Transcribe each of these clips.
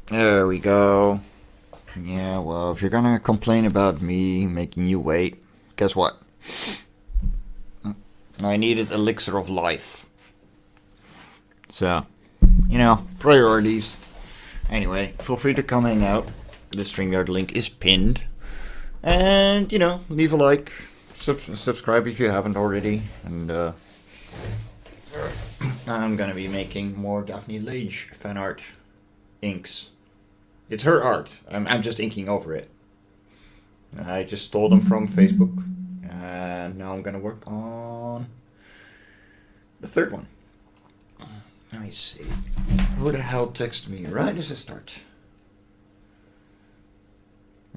There we go. Yeah, well, if you're gonna complain about me making you wait, guess what? I needed Elixir of Life. So, priorities. Anyway, feel free to come hang out. The StreamYard link is pinned. And, leave a like. Subscribe if you haven't already. And, I'm gonna be making more Daphne Lage fan art inks. It's her art. I'm just inking over it. I just stole them from Facebook. And now I'm gonna work on the third one. Let me see. Who the hell texted me right as I start?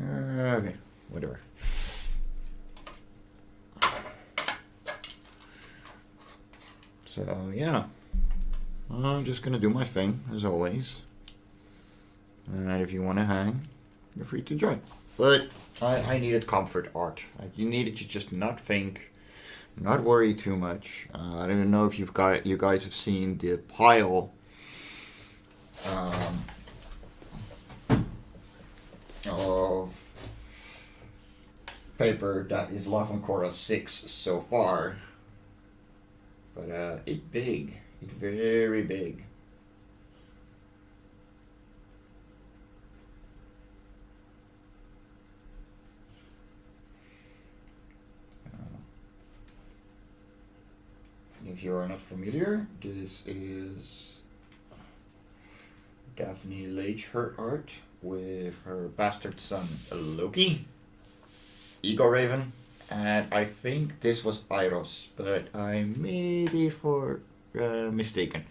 Okay, whatever. So, yeah. I'm just gonna do my thing, as always. And if you want to hang, you're free to join. But I needed comfort art. You needed to just not think, not worry too much. I don't know if you guys have seen the pile of paper that is Lavancora 6 so far. But it's big. It's very big. If you are not familiar, this is Daphne Lage, her art, with her bastard son Loki, Ego Raven, and I think this was Iros, but I may be mistaken.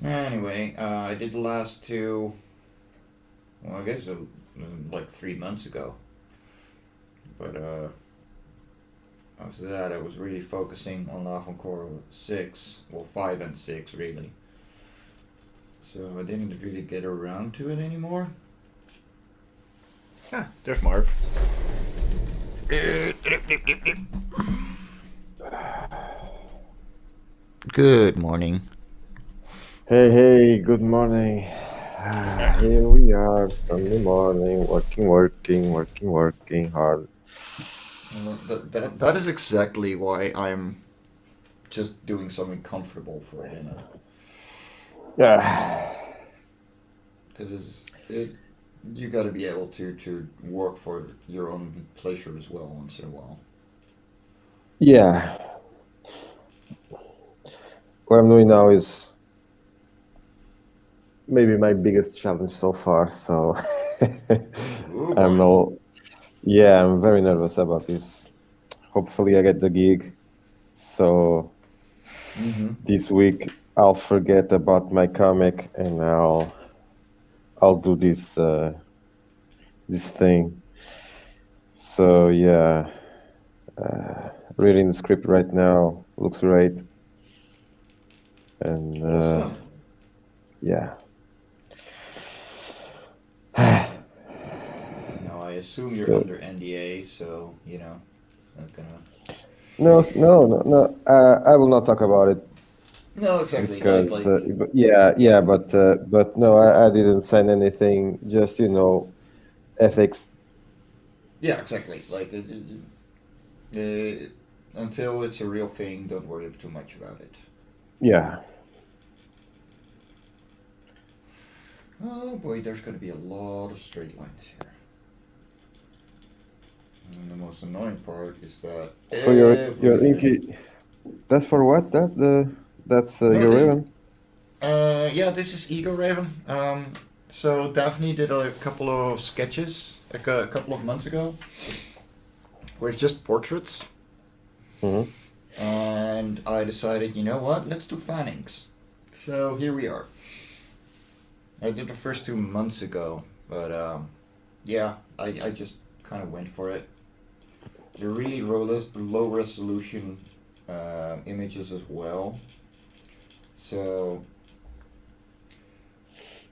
Anyway, I did the last two, well, I guess like 3 months ago, but after that, I was really focusing on Lavancora 6, well, 5 and 6, really. So I didn't really get around to it anymore. Ah, there's Marv. Good morning. Hey, good morning. Here we are, Sunday morning, working hard. That is exactly why I'm just doing something comfortable for dinner. Yeah, Because you got to be able to work for your own pleasure as well once in a while. yeah. What I'm doing now is maybe my biggest challenge so far. So Ooh I'm boy. all, yeah, I'm very nervous about this. Hopefully, I get the gig. So Mm-hmm. this week I'll forget about my comic and I'll do this thing. So yeah. Reading the script right now looks great, and Awesome. yeah. Now I assume you're So under NDA, so not gonna. no. I will not talk about it No, exactly. because but no, I didn't sign anything. Just ethics. Yeah, exactly. Until it's a real thing, don't worry too much about it. Yeah, Oh boy, there's gonna be a lot of straight lines here. And the most annoying part is that so your everything. inky. That's for what? That's No, your this. Raven. Yeah, this is Ego Raven. So Daphne did a couple of sketches like a couple of months ago, where it's just portraits, Mm-hmm. and I decided, you know what, let's do fannings. So here we are. I did the first 2 months ago, but yeah, I just kind of went for it. They're really low resolution images as well. So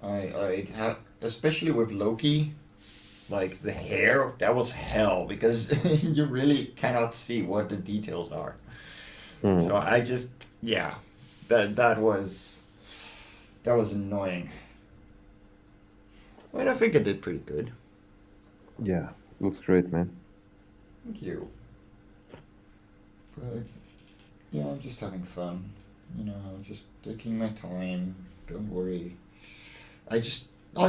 I have, especially with Loki, like the hair, that was hell because you really cannot see what the details are. So Mm. I just, yeah, that was annoying. Well, I think I did pretty good. Yeah, looks great, man. Thank you. But yeah, I'm just having fun. You know, just taking my time. Don't worry. I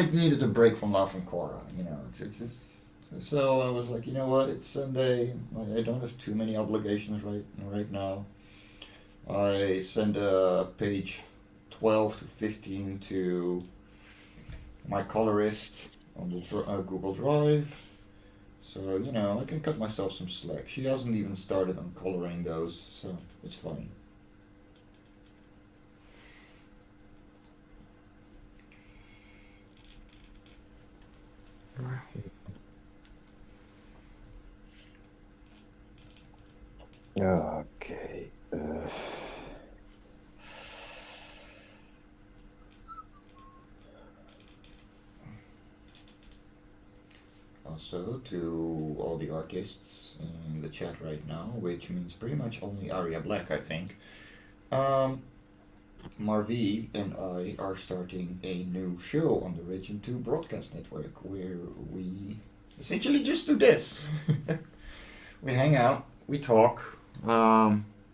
needed a break from Love and Cora. You know, so I was like, you know what? It's Sunday. I don't have too many obligations right now. I send a page 12 to 15 to my colorist on the Google Drive. So, you know, I can cut myself some slack. She hasn't even started on coloring those, so it's fine. Okay. Also, to all the artists in the chat right now, which means pretty much only Aria Black, I think. Um, Marvi and I are starting a new show on the Region 2 Broadcast Network where we essentially just do this. We hang out, we talk,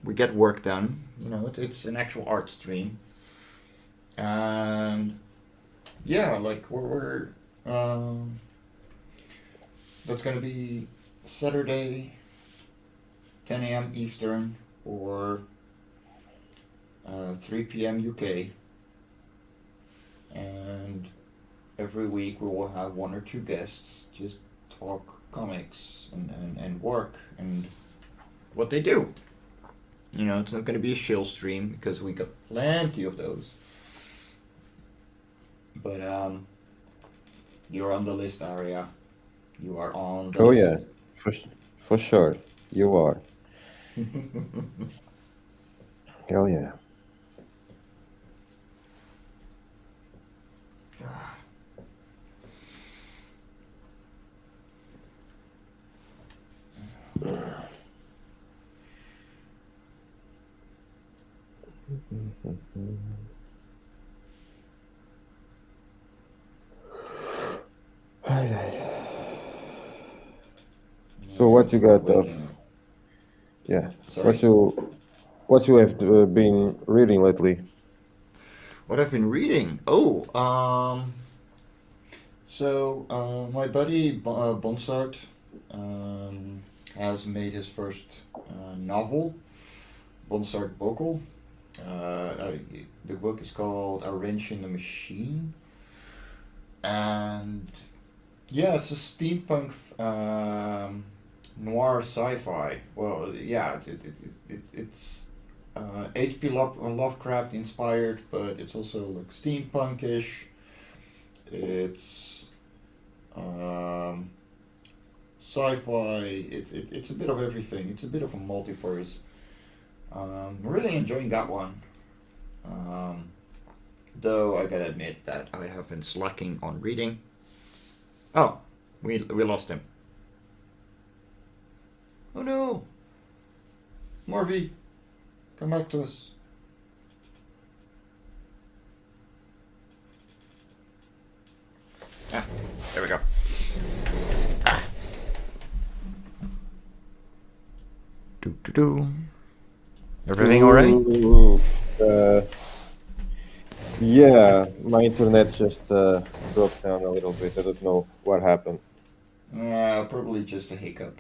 we get work done. You know, it's an actual art stream. And yeah, like that's gonna be Saturday, 10 a.m. Eastern, or 3 p.m. UK. And every week we will have one or two guests just talk comics and work and what they do. You know, it's not going to be a shill stream because we got plenty of those. But you're on the list, Aria. You are on the Oh list. yeah, for sure. You are. Hell yeah. So what you got of yeah? Sorry? What you have been reading lately? What I've been reading? Oh, my buddy Bonsart has made his first novel, Bonsart Bokel. The book is called A Wrench in the Machine, and yeah, it's a steampunk noir sci-fi. Well, yeah, it's H.P. Lovecraft inspired, but it's also like steampunkish. It's sci-fi. It's a bit of everything. It's a bit of a multiverse. I'm really enjoying that one. Though I gotta admit that I have been slacking on reading. Oh, we lost him. Oh no, Marvy, come back to us. Ah, there we go. Ah. Do do do. Everything all right? Ooh, yeah, my internet just broke down a little bit. I don't know what happened. Probably just a hiccup.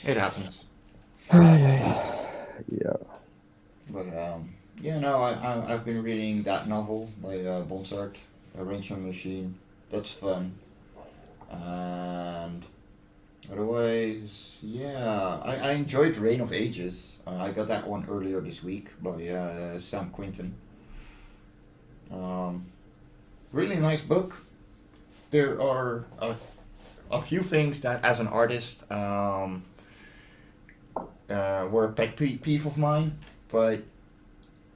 It happens. Yeah. But yeah, no, I've been reading that novel by Bonsart, A Wrench on Machine. That's fun. And otherwise, yeah, I enjoyed Reign of Ages. I got that one earlier this week by Sam Quinton. Really nice book. There are a few things that, as an artist, were a pet peeve of mine, but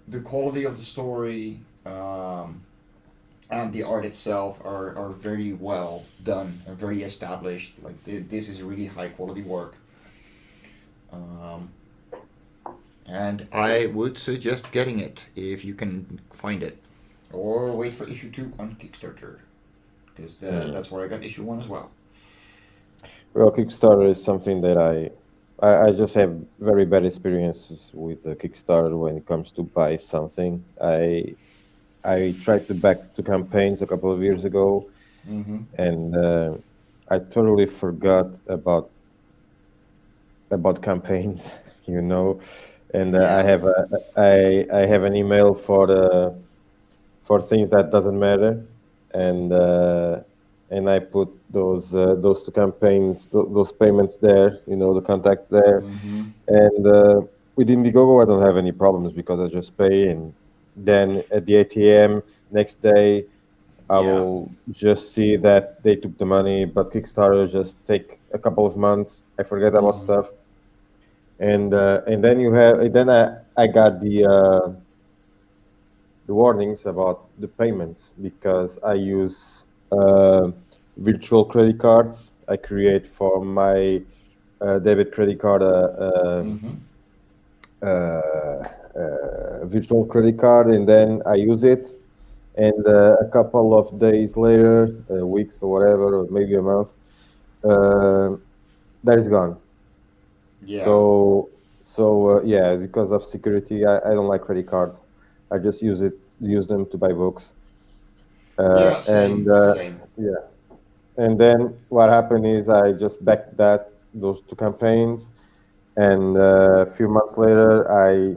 the quality of the story and the art itself are very well done and very established. Like this is really high quality work, and I would suggest getting it if you can find it. Or wait for issue 2 on Kickstarter, because Mm. that's where I got issue 1 as well. Well, Kickstarter is something that I just have very bad experiences with the Kickstarter when it comes to buy something. I tried to back two campaigns a couple of years ago, Mm-hmm. and I totally forgot about campaigns, you know. And Yeah. I have an email for things that doesn't matter, and and I put those two campaigns, those payments there, you know, the contacts there, Mm-hmm. and with Indiegogo I don't have any problems because I just pay, and then at the ATM next day I Yeah. will just see that they took the money, but Kickstarter just take a couple of months. I forget about Mm-hmm. stuff, and then you have, and then I got the warnings about the payments because I use virtual credit cards. I create for my debit credit card Mm-hmm. virtual credit card, and then I use it. And a couple of days later, weeks or whatever, or maybe a month, uh, that is gone. Yeah. So yeah, because of security, I don't like credit cards. I just use them to buy books. Yeah. And Same. Same. yeah, and then what happened is I just backed those two campaigns, and a few months later, I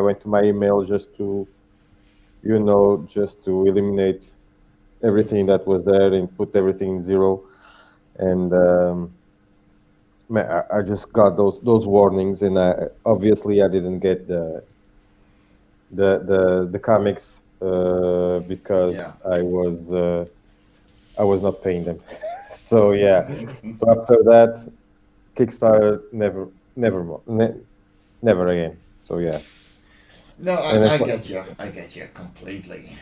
went to my email just to, you know, just to eliminate everything Mm-hmm. that was there and put everything in zero. And I just got those warnings, and obviously I didn't get the comics Yeah. because I was not paying them. So yeah, so after that, Kickstarter never again. So yeah, No, and I that's what. get you. I get you completely.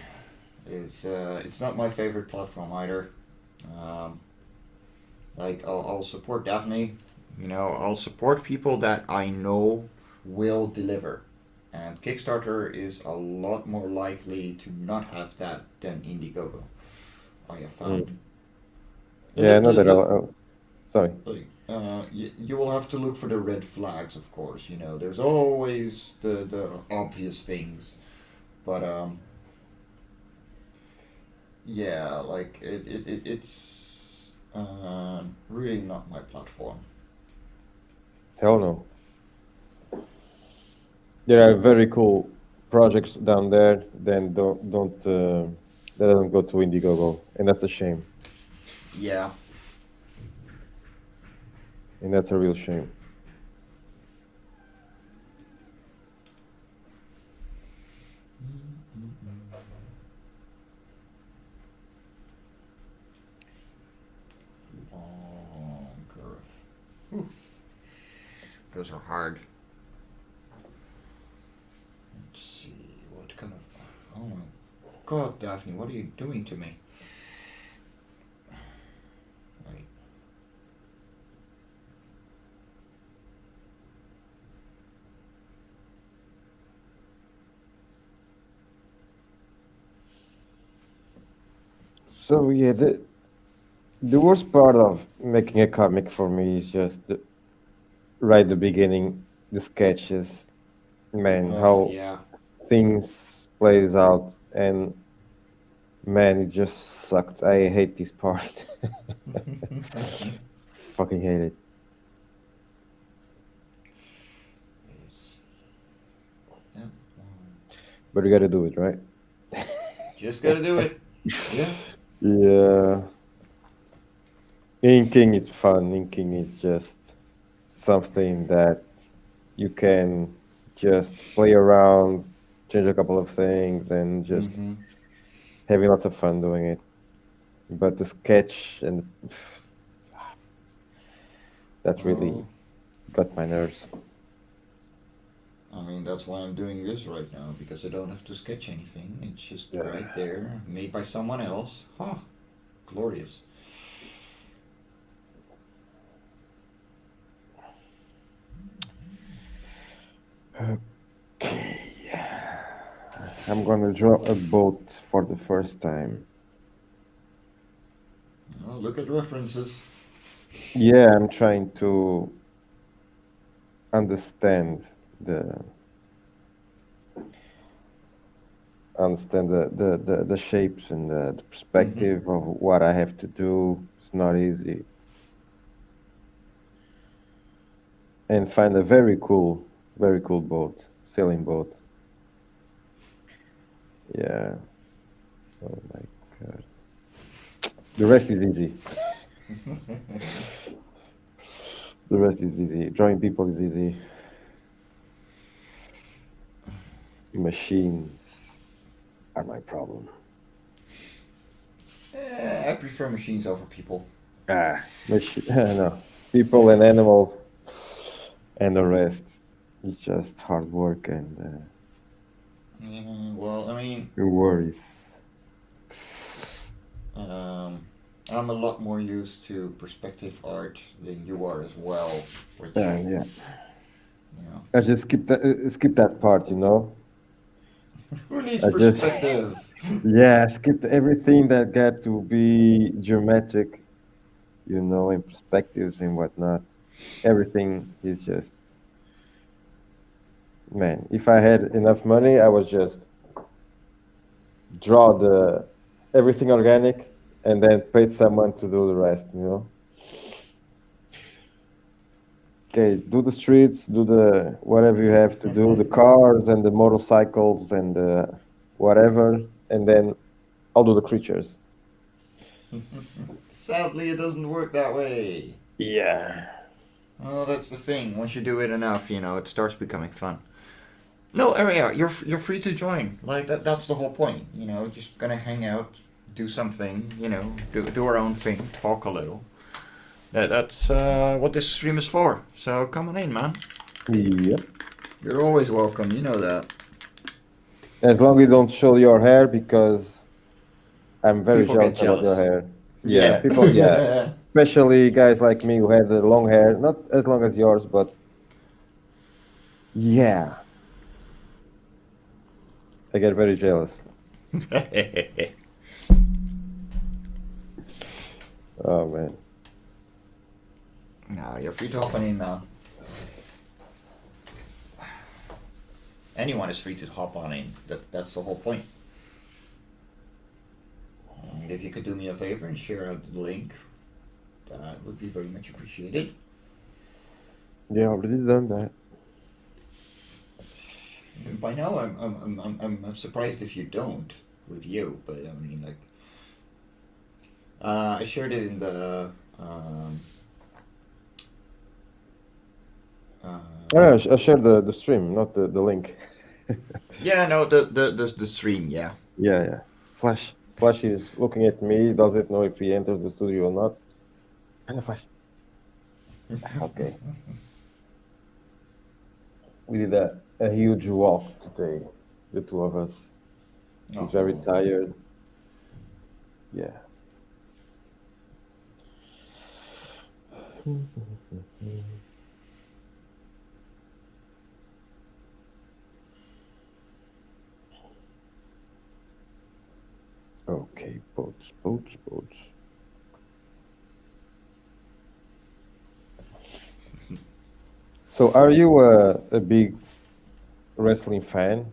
It's not my favorite platform either. Um, like I'll support Daphne. You know, I'll support people that I know will deliver. And Kickstarter is a lot more likely to not have that than Indiegogo, I have found. Mm. And Yeah, I know that. Sorry. you will have to look for the red flags, of course. You know, there's always the obvious things, but yeah, like it's really not my platform. Hell no. There are very cool projects down there. Then don't that doesn't go to Indiegogo, and that's a shame. Yeah. And that's a real shame. Long curve. Whew. Those are hard. Let's see what kind of. Oh my God, Daphne, what are you doing to me? Wait. So yeah, the worst part of making a comic for me is just right at the beginning, the sketches, man, Oh how yeah. things plays out, and man, it just sucked. I hate this part. Fucking hate it. Yeah. But you gotta do it, right? Just gotta do it. Yeah. Yeah. Inking is fun. Inking is just something that you can just play around, change a couple of things, and just Mm-hmm. having lots of fun doing it. But the sketch and that really Well, got my nerves. I mean, that's why I'm doing this right now, because I don't have to sketch anything. It's just Yeah. right there, made by someone else. Huh. Glorious. Okay. I'm gonna draw a boat for the first time. Oh, look at references. Yeah, I'm trying to understand the the shapes and the Hmm. perspective of what I have to do. It's not easy. And find a very cool boat, sailing boat. Yeah. Oh my God. The rest is easy. The rest is easy. Drawing people is easy. Machines are my problem. I prefer machines over people. No. People and animals and the rest is just hard work and Yeah, well, I mean, worries. um, I'm a lot more used to perspective art than you are as well, which, And yeah, you know, I just skip that part, you know. who needs I just perspective? yeah, skipped everything that got to be dramatic, you know, and perspectives and whatnot. Everything is just man. If I had enough money, I would just draw the everything organic and then paid someone to do the rest, you know. Okay, do the streets, do the whatever you have to do, the cars and the motorcycles and the whatever, and then I'll do the creatures. Sadly, it doesn't work that way. Yeah. Oh, that's the thing. Once you do it enough, it starts becoming fun. No, area, you're free to join. Like that's the whole point. Just gonna hang out, do something. Do our own thing, talk a little. That's what this stream is for. So come on in, man. Yep. You're always welcome. You know that. As long as you don't show your hair because I'm very People get jealous about your jealous. hair. Yeah, people, yeah. Yeah. Especially guys like me who had the long hair, not as long as yours, but yeah, I get very jealous. Oh man. No, you're free to hop on in, man. Anyone is free to hop on in. That's the whole point. And if you could do me a favor and share out the link, that would be very much appreciated. Yeah, already done that. And by now, I'm surprised if you don't with you, but I mean, like, I shared it in the. Uh, I shared the stream, not the link. yeah, no, the stream, yeah. Yeah, yeah. Flash is looking at me, doesn't know if he enters the studio or not. And the Flash. Okay. We did a huge walk today, the two of us. He's very Oh, tired. Yeah. Okay, boats. So, are you a big wrestling fan?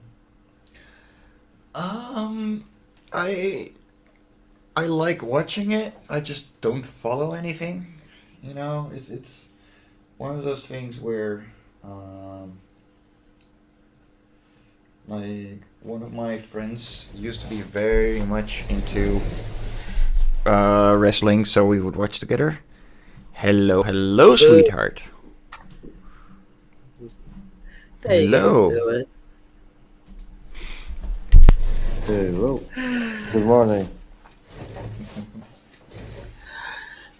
um, I I like watching it. I just don't follow anything. It's one of those things where, um, like one of my friends used to be very much into wrestling, so we would watch together. Hello, Good. sweetheart. How you guys Hello. doing? Hello. Good morning.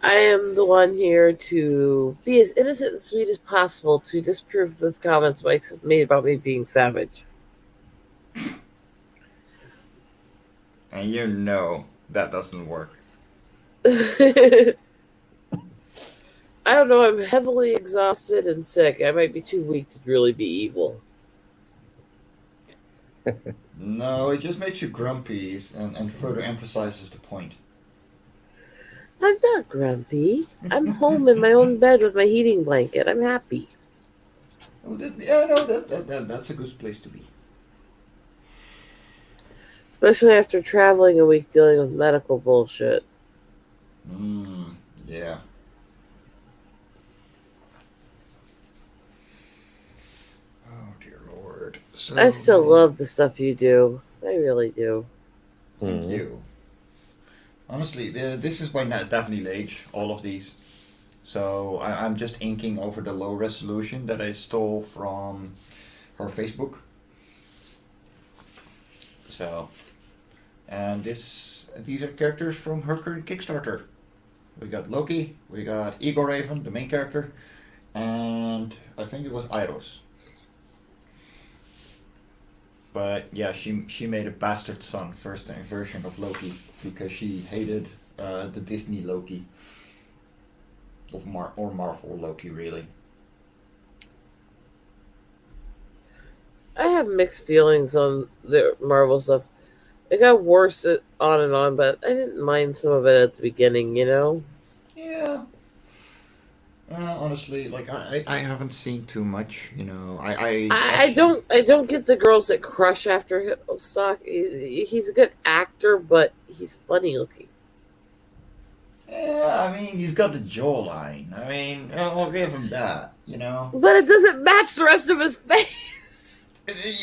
I am the one here to be as innocent and sweet as possible to disprove those comments Mike's made about me being savage. And you know that doesn't work. I don't know. I'm heavily exhausted and sick. I might be too weak to really be evil. No, it just makes you grumpy and further emphasizes the point. I'm not grumpy. I'm home in my own bed with my heating blanket. I'm happy. Oh, yeah, no, that's a good place to be. Especially after traveling a week dealing with medical bullshit. Yeah. Oh dear Lord. I So still love the stuff you do. I really do. thank Mhm. you. Honestly, this is by Daphne Lage. All of these. So I'm just inking over the low resolution that I stole from her Facebook. So, and these are characters from her current Kickstarter. We got Loki, we got Eagle Raven, the main character, and I think it was Iros. But yeah, she made a bastard son first version of Loki because she hated the Disney Loki of Marvel Loki really. I have mixed feelings on the Marvel stuff. It got worse on and on, but I didn't mind some of it at the beginning, you know? Yeah. Honestly, like I haven't seen too much. I actually. I don't get the girls that crush after Hiddleston. He's a good actor, but he's funny looking. Yeah, I mean, he's got the jawline. I mean, I'll give him that. But it doesn't match the rest of his face.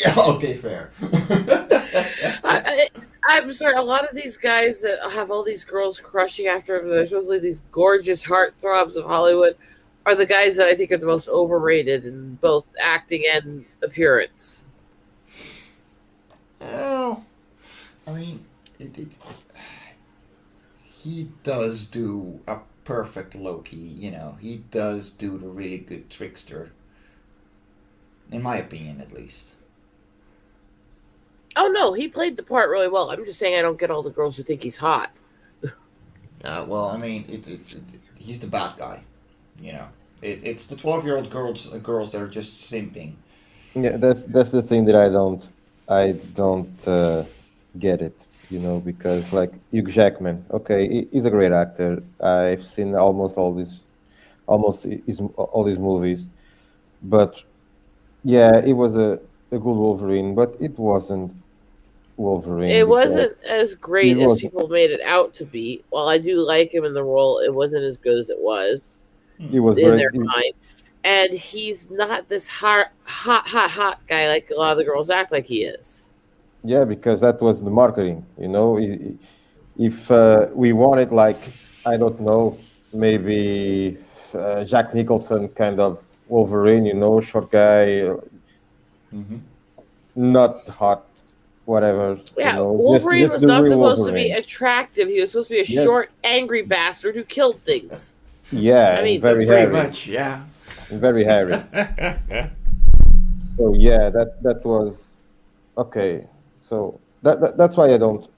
Yeah, okay, fair. I, I'm sorry, a lot of these guys that have all these girls crushing after them, they're supposedly these gorgeous heartthrobs of Hollywood, are the guys that I think are the most overrated in both acting and appearance. Well, I mean, he does do a perfect Loki. He does do the really good trickster, in my opinion, at least. Oh no, he played the part really well. I'm just saying I don't get all the girls who think he's hot. Well, I mean, he's the bad guy. It's the 12-year-old girls that are just simping. Yeah, that's the thing that I don't get it, because like Hugh Jackman, okay, he's a great actor. I've seen all these movies, but yeah, it was a good Wolverine, but it wasn't Wolverine It because wasn't as he great as was people made it out to be. While I do like him in the role, it wasn't as good as it was he Hmm. was in very their mind. And he's not this hot guy like a lot of the girls act like he is. yeah, because that was the marketing, if we wanted like, I don't know, maybe Jack Nicholson kind of Wolverine, short guy, Mm-hmm. not hot, whatever, Yeah, just Wolverine just was the not real supposed to be Wolverine. attractive. He was supposed to be a Yeah, short, angry bastard who killed things. yeah, I and mean, very Pretty hairy, much, yeah. and very hairy. So yeah, that was okay. So that's why I don't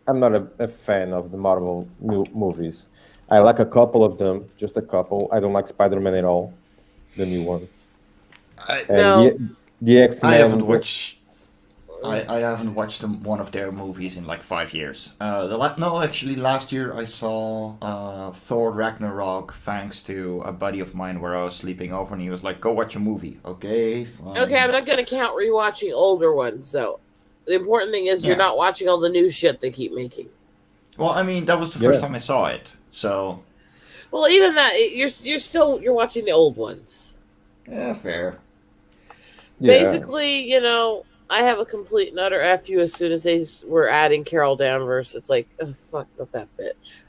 I'm not a fan of the Marvel movies. I like a couple of them, just a couple. I don't like Spider-Man at all, the new ones, I and no. the I haven't X-Men. watched. I haven't watched one of their movies in like 5 years. No, actually, last year I saw Thor Ragnarok thanks to a buddy of mine where I was sleeping over, and he was like, "Go watch a movie." Okay, Okay, I'm fine. not going to count rewatching older ones, though. The important thing is you're Yeah. not watching all the new shit they keep making. Well, I mean, that was the first Yeah, time I saw it, so Well, even that, you're watching the old ones. yeah, fair. yeah, Basically, I have a complete and utter F you as soon as they were adding Carol Danvers. It's like, oh, fuck, not that bitch.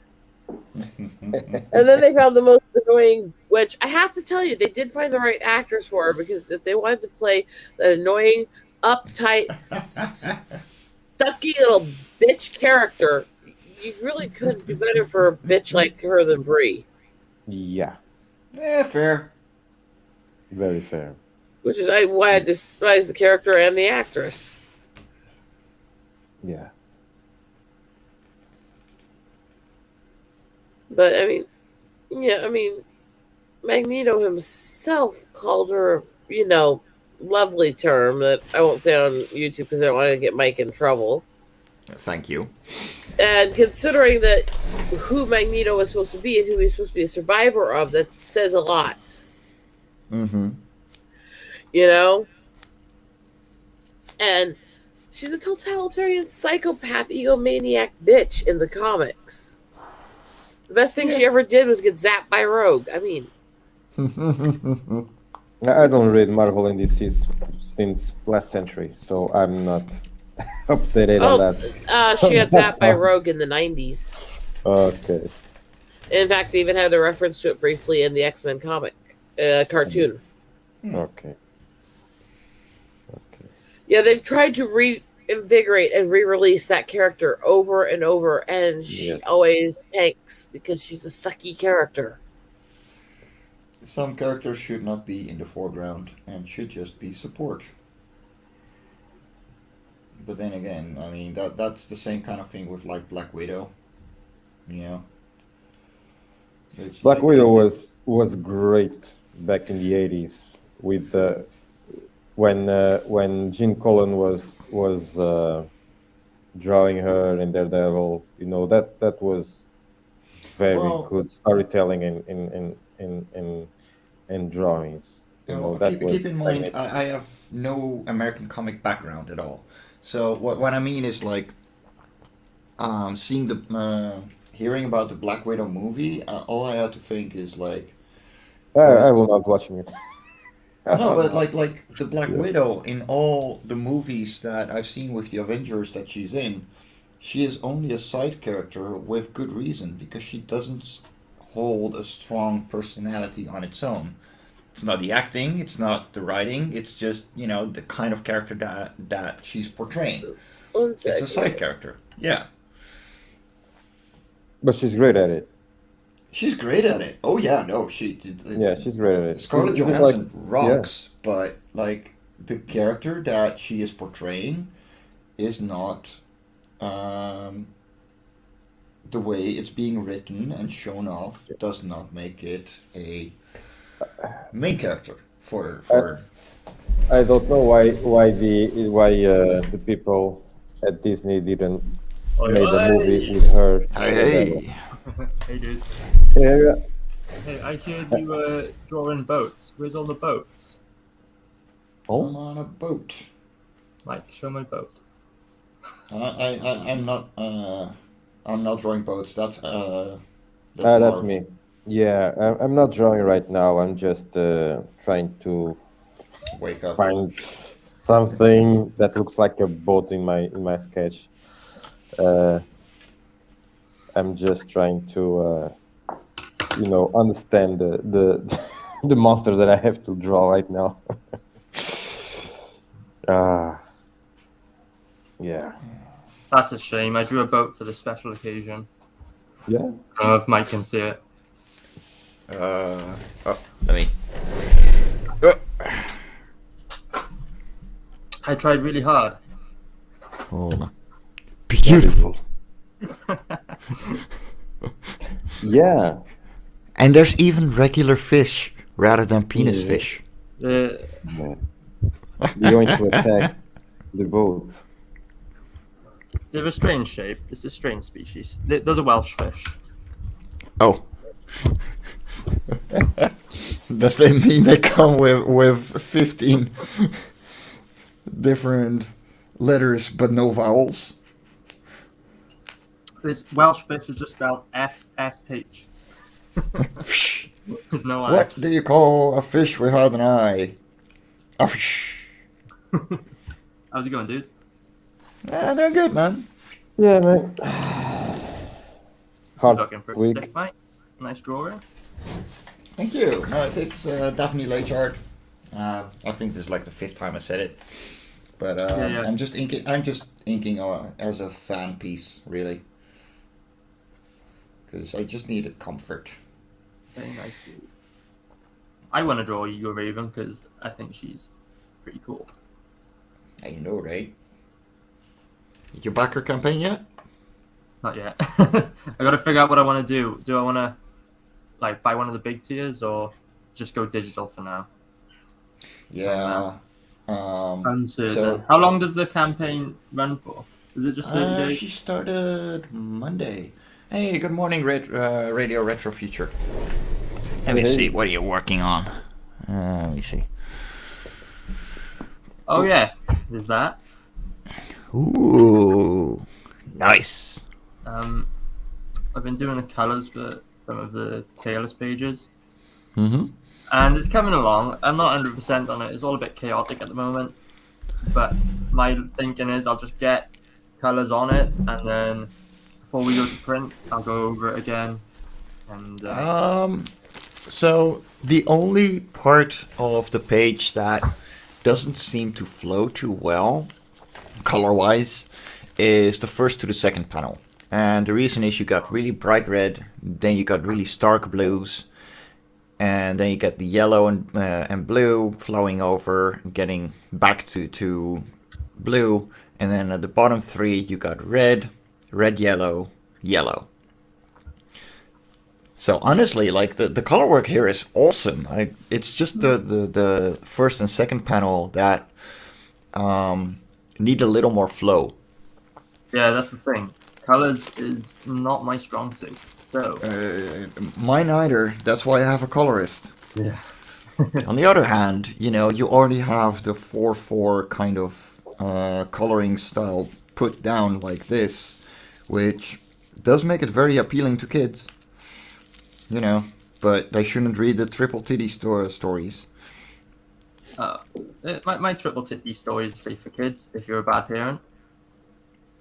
And then they found the most annoying, which I have to tell you, they did find the right actress for her because if they wanted to play that annoying, uptight, stucky little bitch character, you really couldn't do better for a bitch like her than Brie. yeah, Yeah, fair. very fair. Which is why I despise the character and the actress. Yeah, But I mean, yeah, I mean, Magneto himself called her, lovely term that I won't say on YouTube because I don't want to get Mike in trouble. Thank you. And considering that who Magneto is supposed to be and who he's supposed to be a survivor of, that says a lot. Mm-hmm. You know? And she's a totalitarian psychopath, egomaniac bitch in the comics. The best thing she ever did was get zapped by Rogue. I mean, I don't read Marvel and DC since last century, so I'm not updated on that. She got zapped by Rogue in the 90s. Okay. In fact, they even had a reference to it briefly in the X-Men comic cartoon. Okay. Yeah, they've tried to reinvigorate and re-release that character over and over, and she always tanks because she's a sucky character. Some characters should not be in the foreground and should just be support. But then again, I mean, that's the same kind of thing with like Black Widow. You know? It's Black like Widow was great back in the 80s with when Gene Colan was drawing her in Daredevil. You know, that was very good storytelling in drawings. You know, keep in mind, I have no American comic background at all. So what I mean is like seeing hearing about the Black Widow movie. All I had to think is like I will not watching it. No, but like the Black Widow in all the movies that I've seen with the Avengers that she's in, she is only a side character with good reason because she doesn't hold a strong personality on its own. It's not the acting, it's not the writing, it's just, you know, the kind of character that she's portraying. It's a side character. Yeah. But she's great at it. She's great at it. Oh yeah, no, she's great at it. Scarlett Johansson rocks, but like the character that she is portraying is not the way it's being written and shown off does not make it a main character for. I don't know why the people at Disney didn't make a movie with her. Hey. Hey, dude. Yeah. Hey, I heard you were drawing boats. Where's all the boats? I'm on a boat. Mike, show my boat. I'm not drawing boats. That's me. Yeah, I'm not drawing right now. I'm just trying to wake up, find something that looks like a boat in my sketch. I'm just trying to, understand the the monster that I have to draw right now. Yeah. That's a shame. I drew a boat for the special occasion. Yeah. I don't know if Mike can see it. Let me. I tried really hard. Oh, beautiful. Yeah. And there's even regular fish rather than penis fish. You're going to attack the boat. They're a strange shape. It's a strange species. Those are Welsh fish. Oh. Does that mean they come with 15 different letters but no vowels? This Welsh fish is just spelled F-S-H. There's no I. What do you call a fish without an eye? A fish. How's it going, dudes? They're good, man. Yeah, man. Hard looking pretty thick, Mike. Nice drawing. Thank you. No, it's Daphne Lechard. I think this is like the 5th time I said it, but yeah. I'm just inking as a fan piece, really, because I just needed comfort. Very nice, dude. I want to draw you a Raven because I think she's pretty cool. I know, right? Did you back her campaign yet? Not yet. I got to figure out what I want to do. Do I want to buy one of the big tiers or just go digital for now? Yeah, Uncertain. So How long does the campaign run for? Is it just 30 days? she started Monday. Hey, good morning, Radio Retro Future. Let me Hey. see. What are you working on? Let me see. Oh yeah, there's that. Ooh, nice. I've been doing the colors for some of the Taylor's pages, Mm-hmm. and it's coming along. I'm not 100% on it. It's all a bit chaotic at the moment, but my thinking is I'll just get colors on it, and then before we go to print, I'll go over it again. And So the only part of the page that doesn't seem to flow too well, color-wise, is the first to the second panel. And the reason is you got really bright red, then you got really stark blues, and then you get the yellow and blue flowing over, getting back to blue, and then at the bottom three you got red, red, yellow, yellow. So honestly, like the color work here is awesome. It's just the first and second panel that need a little more flow. yeah, that's the thing. Colors is not my strong suit. So Mine either. That's why I have a colorist. yeah. On the other hand, you already have the 4/4 kind of coloring style put down like this, which does make it very appealing to kids. But they shouldn't read the triple titty stories. My triple titty story is safe for kids if you're a bad parent.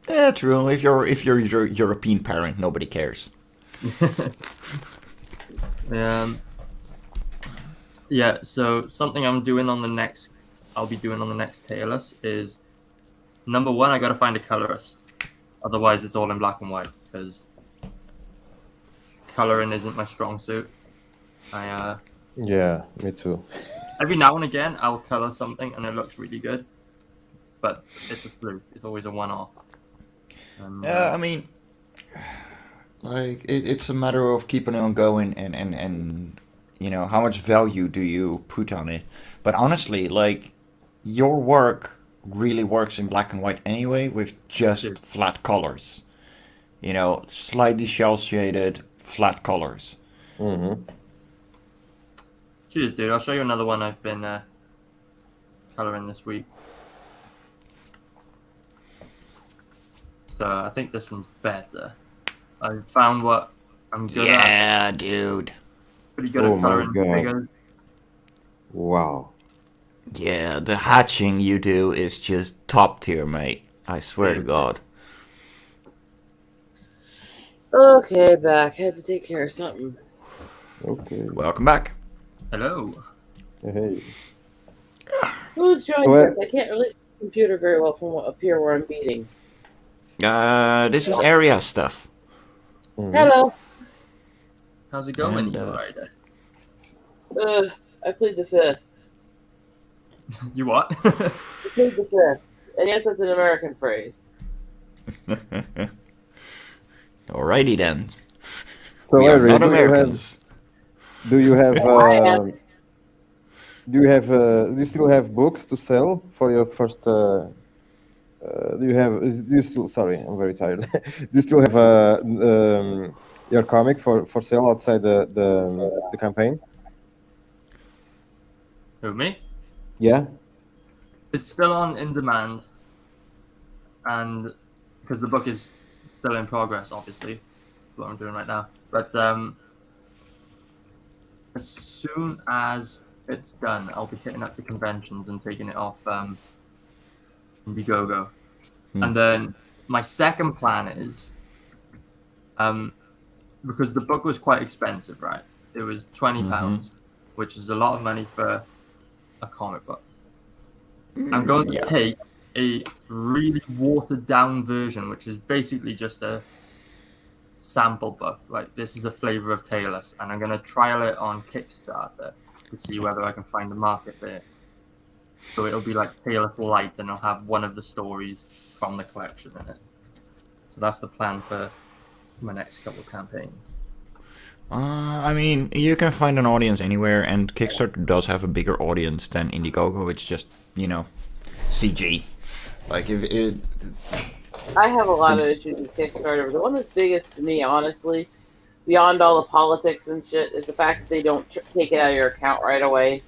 Yeah, true. If you're your European parent, nobody cares. Yeah, so something I'll be doing on the next Taylor's is, number one, I gotta find a colorist. Otherwise, it's all in black and white, because coloring isn't my strong suit. Yeah, me too. Every now and again, I'll color something and it looks really good, but it's a fluke. It's always a one-off. Yeah, I mean, like it's a matter of keeping on going and how much value do you put on it. But honestly, like your work really works in black and white anyway with just Dude. flat colors. Slightly shell shaded flat colors. Mm-hmm. Cheers, dude. I'll show you another one I've been coloring this week. So I think this one's better. I found what I'm good at. Yeah, dude. Pretty good Oh at my coloring God. figures. Wow. Yeah, the hatching you do is just top tier, mate. I swear to God. Okay, back. Had to take care of something. Okay. Welcome back. Hello. Hey. Who's joined What? us? I can't really see the computer very well from up here where I'm beating. This is area stuff. Mhm. Hello. How's it going, And, you Ryder? I plead the fifth. You what? I plead the fifth. And yes, that's an American phrase. Alrighty then. So, We are Larry, not do you have Americans. do you have I am. do you still have books to sell for your first? Do you still? Sorry, I'm very tired. Do you still have your comic for sale outside the campaign? Who, me? Yeah. It's still on in demand, and because the book is still in progress, obviously, that's what I'm doing right now. But as soon as it's done, I'll be hitting up the conventions and taking it off Indiegogo. And then my second plan is, because the book was quite expensive, right? It was £20, which is a lot of money for a comic book. I'm going to yeah. take a really watered down version, which is basically just a sample book. Like, this is a flavor of Taylor's, and I'm going to trial it on Kickstarter to see whether I can find a market there. So it'll be like Taylor's Light, and I'll have one of the stories from the collection in it. So that's the plan for my next couple of campaigns. I mean, you can find an audience anywhere, and Kickstarter does have a bigger audience than Indiegogo. It's just, CG. Like if it, I have a lot of issues with Kickstarter. The one that's biggest to me, honestly, beyond all the politics and shit, is the fact that they don't take it out of your account right away.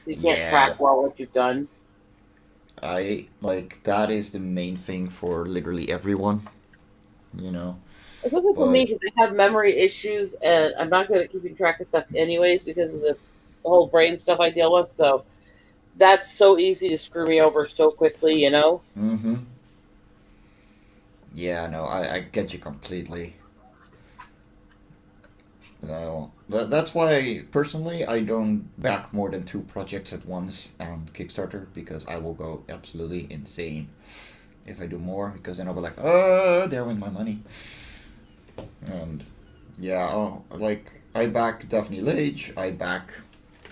You can't Yeah. track well what you've done. I like that is the main thing for literally everyone. You know. Especially for me, But because I have memory issues, and I'm not good at keeping track of stuff anyways because of the whole brain stuff I deal with. So that's so easy to screw me over so quickly, you know? mm-hmm. Yeah, no, I get you completely. No, that's why personally I don't back more than 2 projects at once on Kickstarter because I will go absolutely insane if I do more because then I'll be like, oh, there went my money. And yeah, like I back Daphne Lage, I back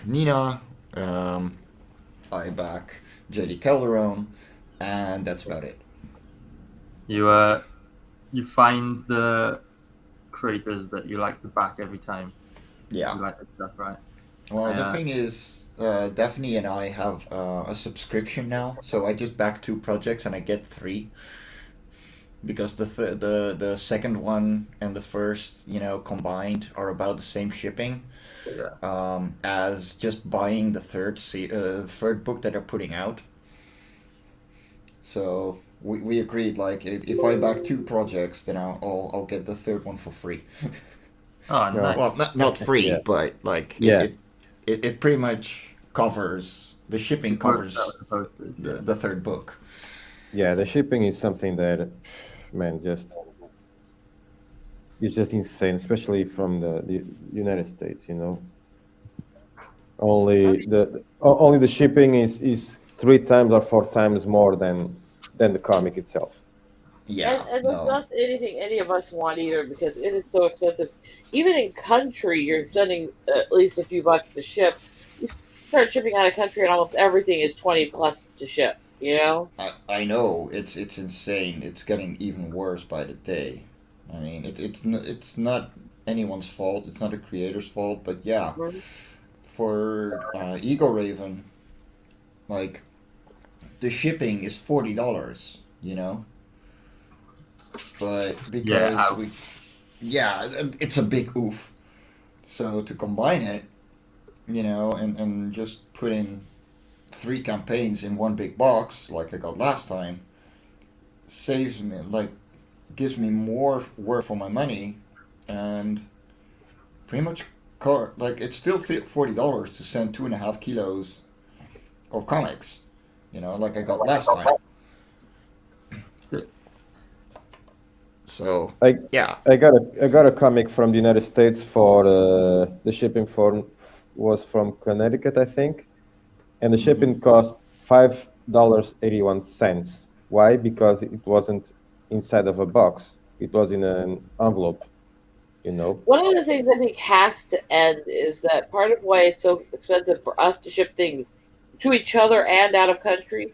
Nina, I back JD Calderon, and that's about it. You find the creators that you like to back every time. Yeah. You like the stuff, right? Well, the Yeah. thing is, Daphne and I have a subscription now, so I just back 2 projects and I get 3 because the second one and the first, combined are about the same shipping Yeah. as just buying the third book that they're putting out. So we agreed like if I back 2 projects, then I'll get the third one for free. Oh, Yeah. nice. Well, not free, Yeah. but like Yeah. it pretty much covers the shipping covers That was supposed to, yeah. the third book. Yeah, the shipping is something that, man, it's just insane, especially from the United States. Only the shipping is 3 times or 4 times more than the comic itself. Yeah, And that's no, not anything any of us want either because it is so expensive. Even in country, you're spending at least a few bucks to ship. You start shipping out of country, and almost everything is 20 plus to ship. You know? I know it's insane. It's getting even worse by the day. I mean, it's not anyone's fault. It's not the creator's fault. But yeah, Mhm. for Eagle Raven, like the shipping is $40. But because Yeah. yeah, it's a big oof. So to combine it, and just put in 3 campaigns in one big box like I got last time, saves me like gives me more worth for my money, and pretty much like it's still $40 to send 2.5 kilos of comics, like I got last time. So I yeah, I got a comic from the United States for the shipping was from Connecticut, I think, and the shipping cost $5.81. Why? Because it wasn't inside of a box; it was in an envelope. One of the things I think has to end is that part of why it's so expensive for us to ship things to each other and out of country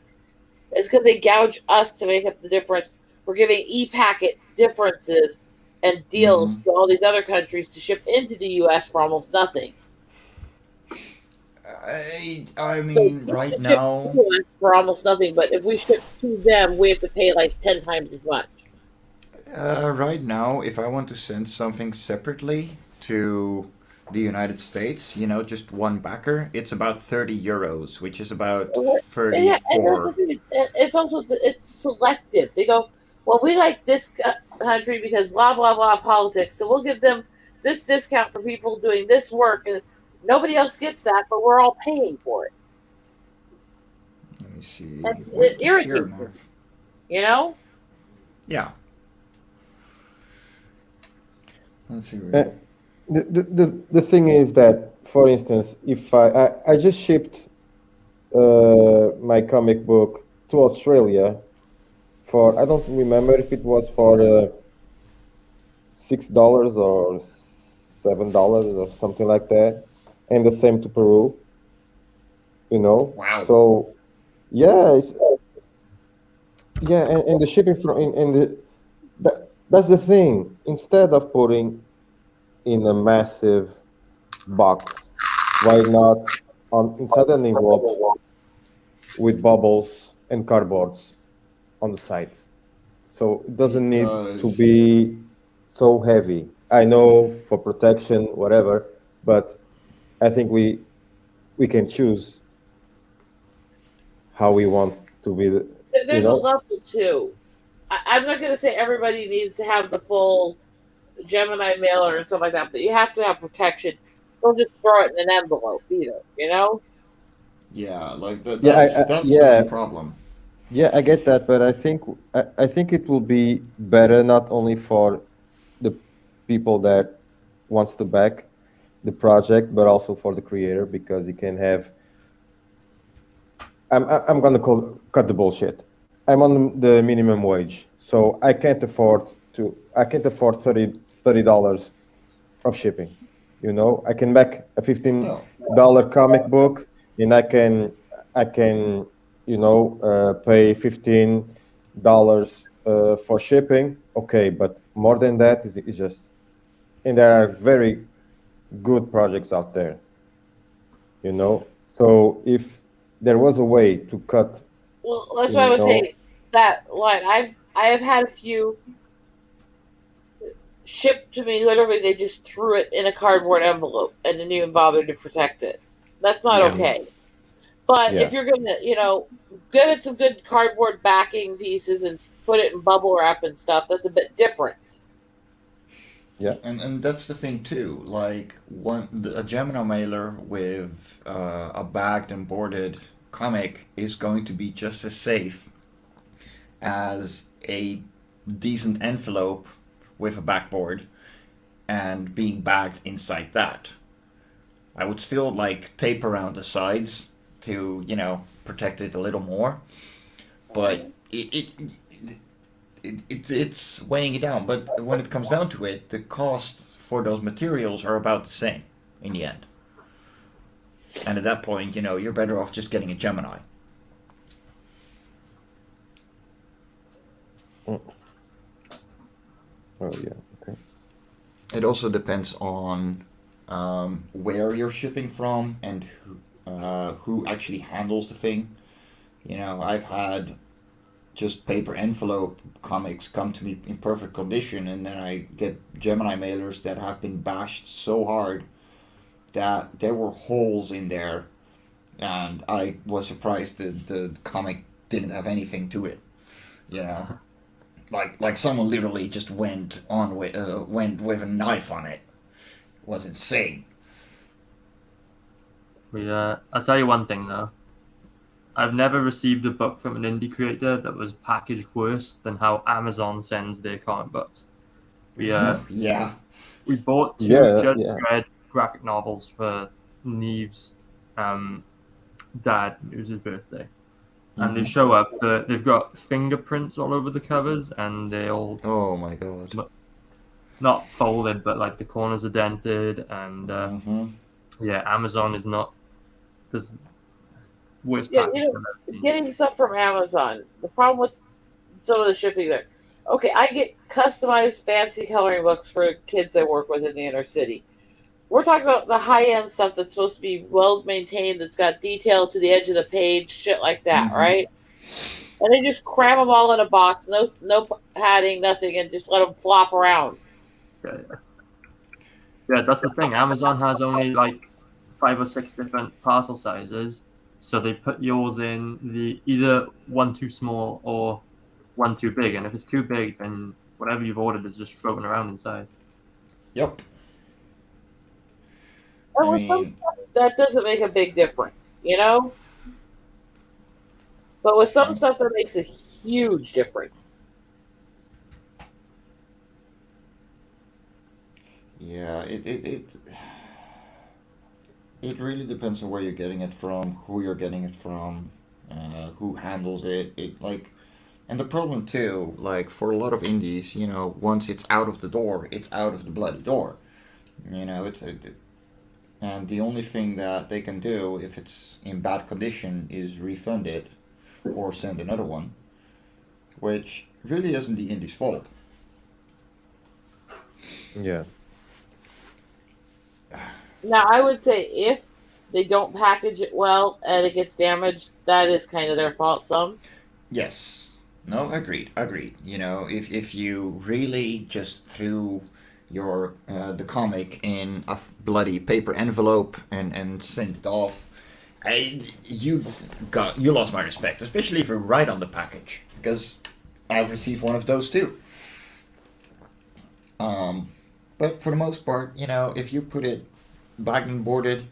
is because they gouge us to make up the difference. We're giving e-packet differences and deals to all these other countries to ship into the U.S. for almost nothing. I mean So right we ship now. to us for almost nothing, but if we ship to them, we have to pay like 10 times as much. Right now, if I want to send something separately to the United States, just one backer, it's about €30, which is about Yeah, and that's the 34. thing. It's also it's selective. They go, well, we like this country because blah blah blah politics, so we'll give them this discount for people doing this work, and nobody else gets that, but we're all paying for it. Let me see. And What it the sheer irritates me. amount? You know? Yeah. Let's see. Uh, the thing is that, for instance, if I just shipped my comic book to Australia for, I don't remember if it was for $6 or $7 or something like that, and the same to Peru. Wow. So yeah, and the shipping from in the that's the thing. Instead of putting in a massive box? Why not on inside an envelope with bubbles and cardboards on the sides? So it doesn't need to Because be so heavy. I know for protection, whatever, but I think we can choose how we want to be. You There's a know, level too. I'm not going to say everybody needs to have the full Gemini mailer and stuff like that, but you have to have protection. Don't just throw it in an envelope either, you know? yeah, like yeah, that's the yeah, main problem. yeah. I get that, but I think it will be better not only for the people that wants to back the project, but also for the creator because you can have. I'm gonna cut the bullshit. I'm on the minimum wage, so I can't afford $30 of shipping. You know, I can make a No. $15 comic book, and I can pay $15 for shipping. Okay, but more than that is just, and there are very good projects out there. You know, so if there was a way to cut, Well, that's what I you was know, saying. That line, I have had a few shipped to me. Literally, they just threw it in a cardboard envelope and didn't even bother to protect it. That's not Yeah. okay. But if yeah, you're gonna, give it some good cardboard backing pieces and put it in bubble wrap and stuff, that's a bit different. yeah, And that's the thing too. Like a Gemini mailer with a bagged and boarded comic is going to be just as safe as a decent envelope with a backboard and being bagged inside that. I would still like tape around the sides to protect it a little more, but it's weighing it down. But when it comes down to it, the cost for those materials are about the same in the end. And at that point, you're better off just getting a Gemini. oh yeah, okay, It also depends on where you're shipping from and who actually handles the thing. I've had just paper envelope comics come to me in perfect condition, and then I get Gemini mailers that have been bashed so hard that there were holes in there, and I was surprised that the comic didn't have anything to it. You know, like someone literally just went with a knife on it. It was insane. I'll tell you one thing though. I've never received a book from an indie creator that was packaged worse than how Amazon sends their comic books. Yeah. We bought two yeah, Judge yeah. Dredd graphic novels for Neve's dad. It was his birthday. And they show up. They've got fingerprints all over the covers, and they all Oh my god. not folded, but like the corners are dented. And Hmm. yeah, Amazon is not the worst Yeah, package I've ever seen. getting stuff from Amazon. The problem with some of the shipping there. Okay, I get customized fancy coloring books for kids I work with in the inner city. We're talking about the high end stuff that's supposed to be well maintained, that's got detail to the edge of the page, shit like that, Hmm. right? And they just cram them all in a box, no padding, nothing, and just let them flop around. Yeah, yeah, that's the thing. Amazon has only like 5 or 6 different parcel sizes, so they put yours in the either one too small or one too big. And if it's too big, then whatever you've ordered is just floating around inside. Yep. And I with some mean, stuff, that doesn't make a big difference, you know? But with some stuff, that makes a huge difference. yeah, it really depends on where you're getting it from, who you're getting it from, who handles it. And the problem too, like for a lot of indies, once it's out of the door, it's out of the bloody door. And the only thing that they can do if it's in bad condition is refund it or send another one, which really isn't the indie's fault. Yeah. Now, I would say if they don't package it well and it gets damaged, that is kind of their fault. Some. Yes. No, agreed, agreed. You know, if you really just threw your the comic in a bloody paper envelope and sent it off, you lost my respect, especially if you write on the package, because I've received one of those too. But for the most part, you know, if you put it bagged and boarded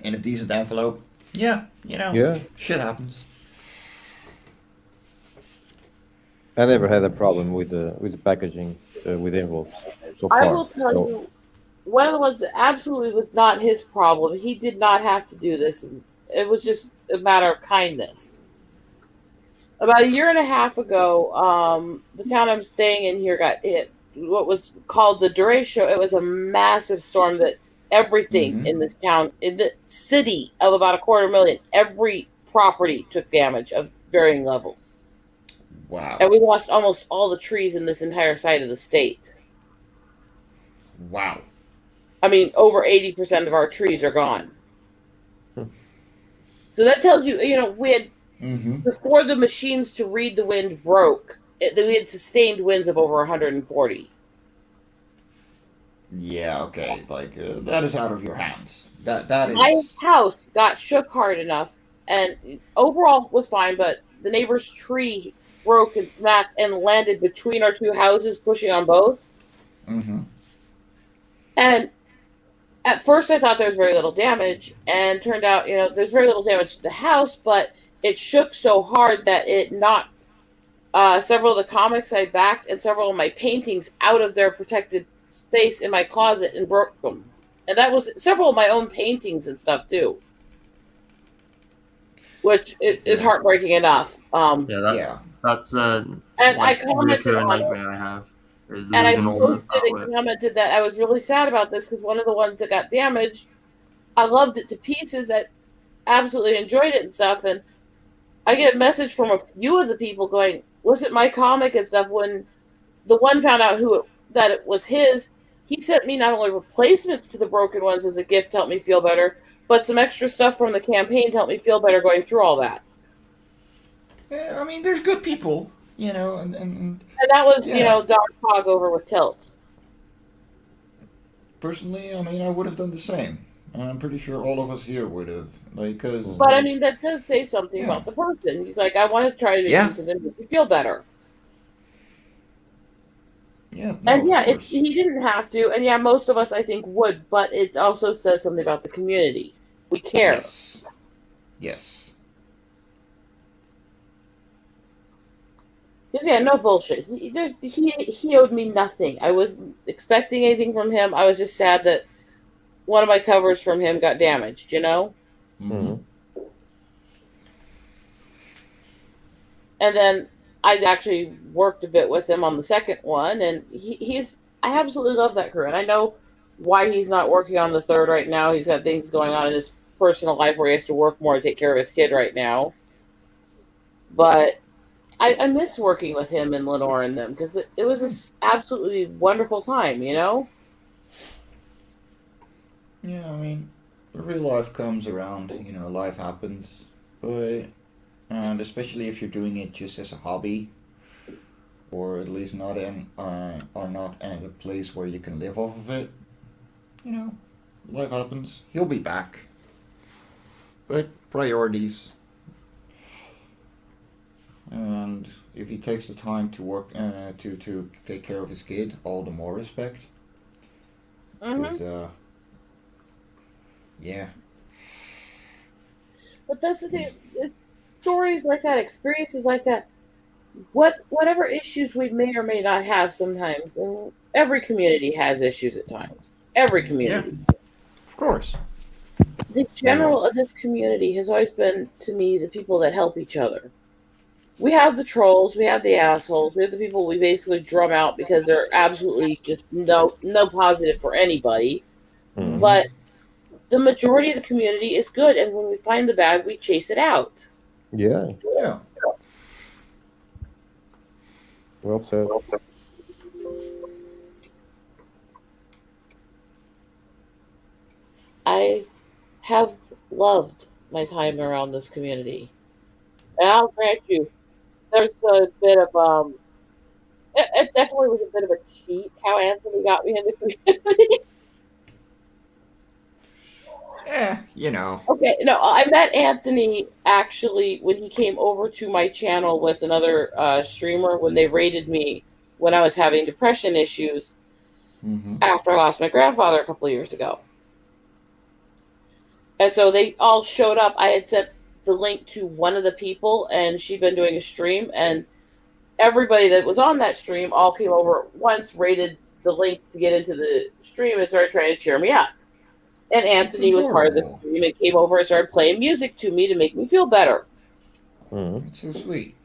in a decent envelope, yeah, you know, Yeah. shit happens. I never had a problem with the packaging with envelopes so I far. will tell So, you, one of the ones that absolutely was not his problem. He did not have to do this. It was just a matter of kindness. About a year and a half ago, the town I'm staying in here got hit. What was called the derecho. It was a massive storm that everything Mm-hmm. in this town, in the city of about a quarter million, every property took damage of varying levels. Wow. And we lost almost all the trees in this entire side of the state. Wow. I mean, over 80% of our trees are gone. Hmm. So that tells you, you know, we had, Mm-hmm. before the machines to read the wind broke, we had sustained winds of over 140. Yeah, okay. Like that is out of your hands. That My is. house got shook hard enough, and overall was fine, but the neighbor's tree broke and smacked and landed between our two houses, pushing on both. Mm-hmm. And at first, I thought there was very little damage, and turned out, you know, there's very little damage to the house, but it shook so hard that it knocked several of the comics I backed and several of my paintings out of their protected space in my closet and broke them. And that was several of my own paintings and stuff too, which is Yeah. heartbreaking enough. Yeah, Yeah. that's And I like commented reoccurring on it, nightmare I have. Is and I losing all my posted and artwork. commented that I was really sad about this because one of the ones that got damaged, I loved it to pieces. I absolutely enjoyed it and stuff. And I get a message from a few of the people going, "Was it my comic?" and stuff. When the one found out that it was his, he sent me not only replacements to the broken ones as a gift to help me feel better, but some extra stuff from the campaign to help me feel better going through all that. Yeah, I mean, there's good people, you know, And that was, you yeah. know, Dark Hog over with Tilt. Personally, I mean, I would have done the same, and I'm pretty sure all of us here would have, like, cause But I like, mean, that does say something yeah, about the person. He's like, I want to try to do yeah, something to make you feel better. yeah, no, And of yeah, course, he didn't have to. And yeah, most of us, I think, would. But it also says something about the community. We care. yes, yes, 'Cause, yeah, no bullshit. He owed me nothing. I wasn't expecting anything from him. I was just sad that one of my covers from him got damaged, you know? mm-hmm, mhm. And then I actually worked a bit with him on the second one, and I absolutely love that crew. And I know why he's not working on the third right now. He's got things going on in his personal life where he has to work more to take care of his kid right now. But I miss working with him and Lenore and them because it was an absolutely wonderful time, you know? yeah. I mean, real life comes around, you know, life happens, but and especially if you're doing it just as a hobby, or at least not in, or not in a place where you can live off of it, you know, life happens. He'll be back, but priorities. And if he takes the time to work to take care of his kid, all the more respect. Mm-hmm. Because yeah, But that's the thing. It's stories like that, experiences like that. Whatever issues we may or may not have sometimes, and every community has issues at times. Every yeah, community. of course. The general of this community has always been, to me, the people that help each other. We have the trolls, we have the assholes, we have the people we basically drum out because they're absolutely just no positive for anybody. Mhm. But the majority of the community is good, and when we find the bad, we chase it out. Yeah, Yeah, well said. have loved my time around this community. And I'll grant you, there's a bit of it definitely was a bit of a cheat how Anthony got me in the community. You know. Okay, no, I met Anthony actually when he came over to my channel with another streamer when they raided me when I was having depression issues Mm-hmm. after I lost my grandfather a couple of years ago. And so they all showed up. I had sent the link to one of the people, and she'd been doing a stream, and everybody that was on that stream all came over at once, rated the link to get into the stream, and started trying to cheer me up. And Anthony was part of the adorable. stream and came over and started playing music to me to make me feel better. Mhm. It's so sweet.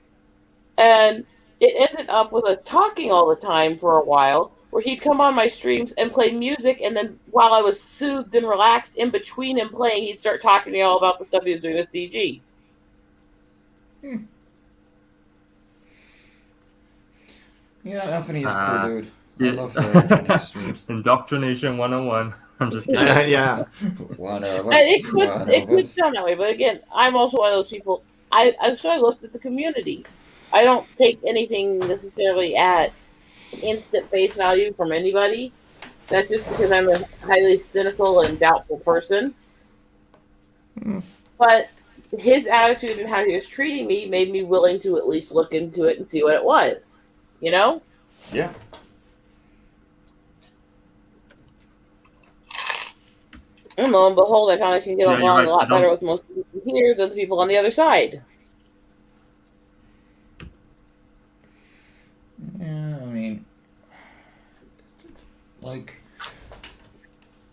And it ended up with us talking all the time for a while, where he'd come on my streams and play music, and then while I was soothed and relaxed in between him playing, he'd start talking to me all about the stuff he was doing with CG. Yeah, Anthony is a Ah, cool dude. I Yeah. love Anthony's streams. Indoctrination 101. I'm just kidding. Yeah. One of us. And it one of could us. sound that way, but again, I'm also one of those people. So I looked at the community. I don't take anything necessarily at instant face value from anybody. That's just because I'm a highly cynical and doubtful person. Hmm. But his attitude and how he was treating me made me willing to at least look into it and see what it was. You know? Yeah. And lo and behold, I found I can get Yeah, you're along right. a lot I don't- better with most people here than the people on the other side. Yeah, I mean, like,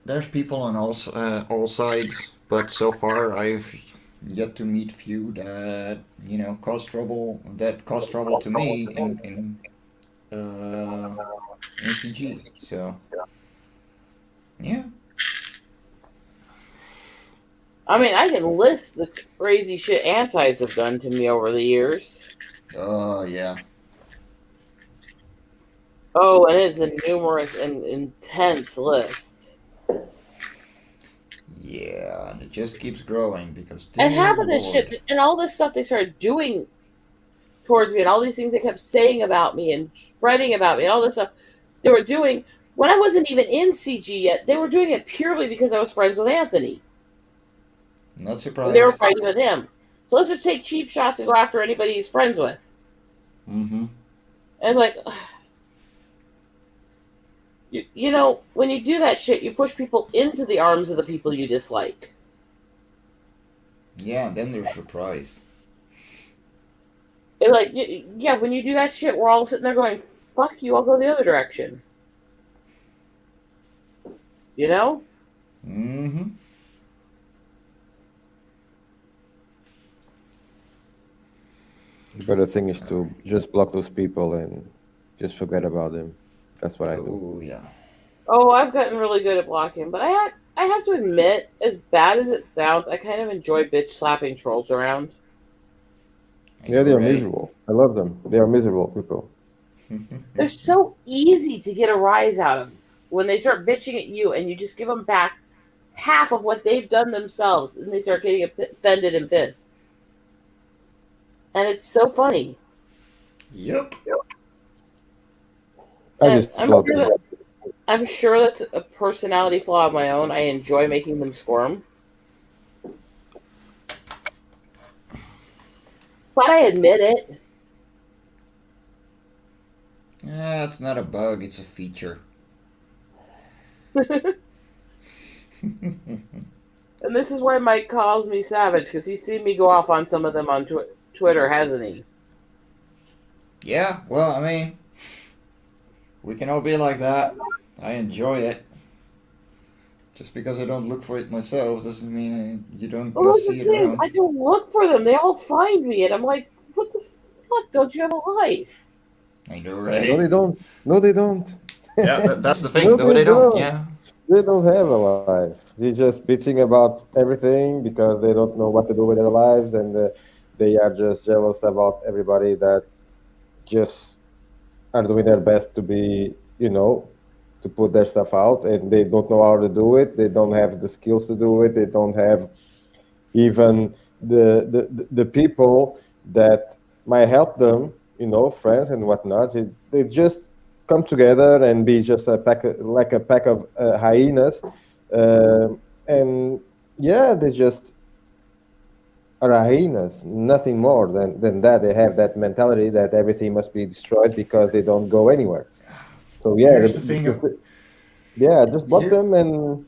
there's people on all sides, but so far I've yet to meet few that cause trouble to me in CG. So yeah, I mean, I can list the crazy shit antis have done to me over the years. yeah, Oh, and it's a numerous and intense list. yeah, and it just keeps growing because And dear half of this Lord. shit, and all this stuff they started doing towards me, and all these things they kept saying about me and spreading about me, and all this stuff they were doing when I wasn't even in CG yet. They were doing it purely because I was friends with Anthony. Not And surprised. they were fighting with him. So let's just take cheap shots and go after anybody he's friends with. Mm-hmm. And like, you know, when you do that shit, you push people into the arms of the people you dislike. Yeah, and then they're surprised. And like, yeah, when you do that shit, we're all sitting there going, fuck you, I'll go the other direction. You know? Mm-hmm. The better thing is to just block those people and just forget about them. That's what I do. Oh yeah. Oh, I've gotten really good at blocking, but I have to admit, as bad as it sounds, I kind of enjoy bitch slapping trolls around. Yeah, they are Great. miserable. I love them. They are miserable people. They're so easy to get a rise out of when they start bitching at you and you just give them back half of what they've done themselves and they start getting offended and pissed. And it's so funny. Yep. I And just block them. I'm sure that's a personality flaw of my own. I enjoy making them squirm. But I admit it. Yeah, it's not a bug, it's a feature. And this is why Mike calls me savage, because he's seen me go off on some of them on Twitter, hasn't he? Yeah, well, I mean, we can all be like that. I enjoy it. Just because I don't look for it myself doesn't mean you don't Well, that's see the it thing. around. I don't look for them. They all find me, and I'm like, what the fuck? Don't you have a life? I know, No, right? they don't. No, they don't. Yeah, that's the thing. No, No, they they don't. don't. Yeah. They don't have a life. They're just bitching about everything because they don't know what to do with their lives, and they are just jealous about everybody that just are doing their best to be, to put their stuff out, and they don't know how to do it. They don't have the skills to do it. They don't have even the people that might help them, friends and whatnot. They just come together and be just a pack of hyenas, and yeah, they just are hyenas, nothing more than that. They have that mentality that everything must be destroyed because they don't go anywhere. So yeah, Here's the thing. just block them and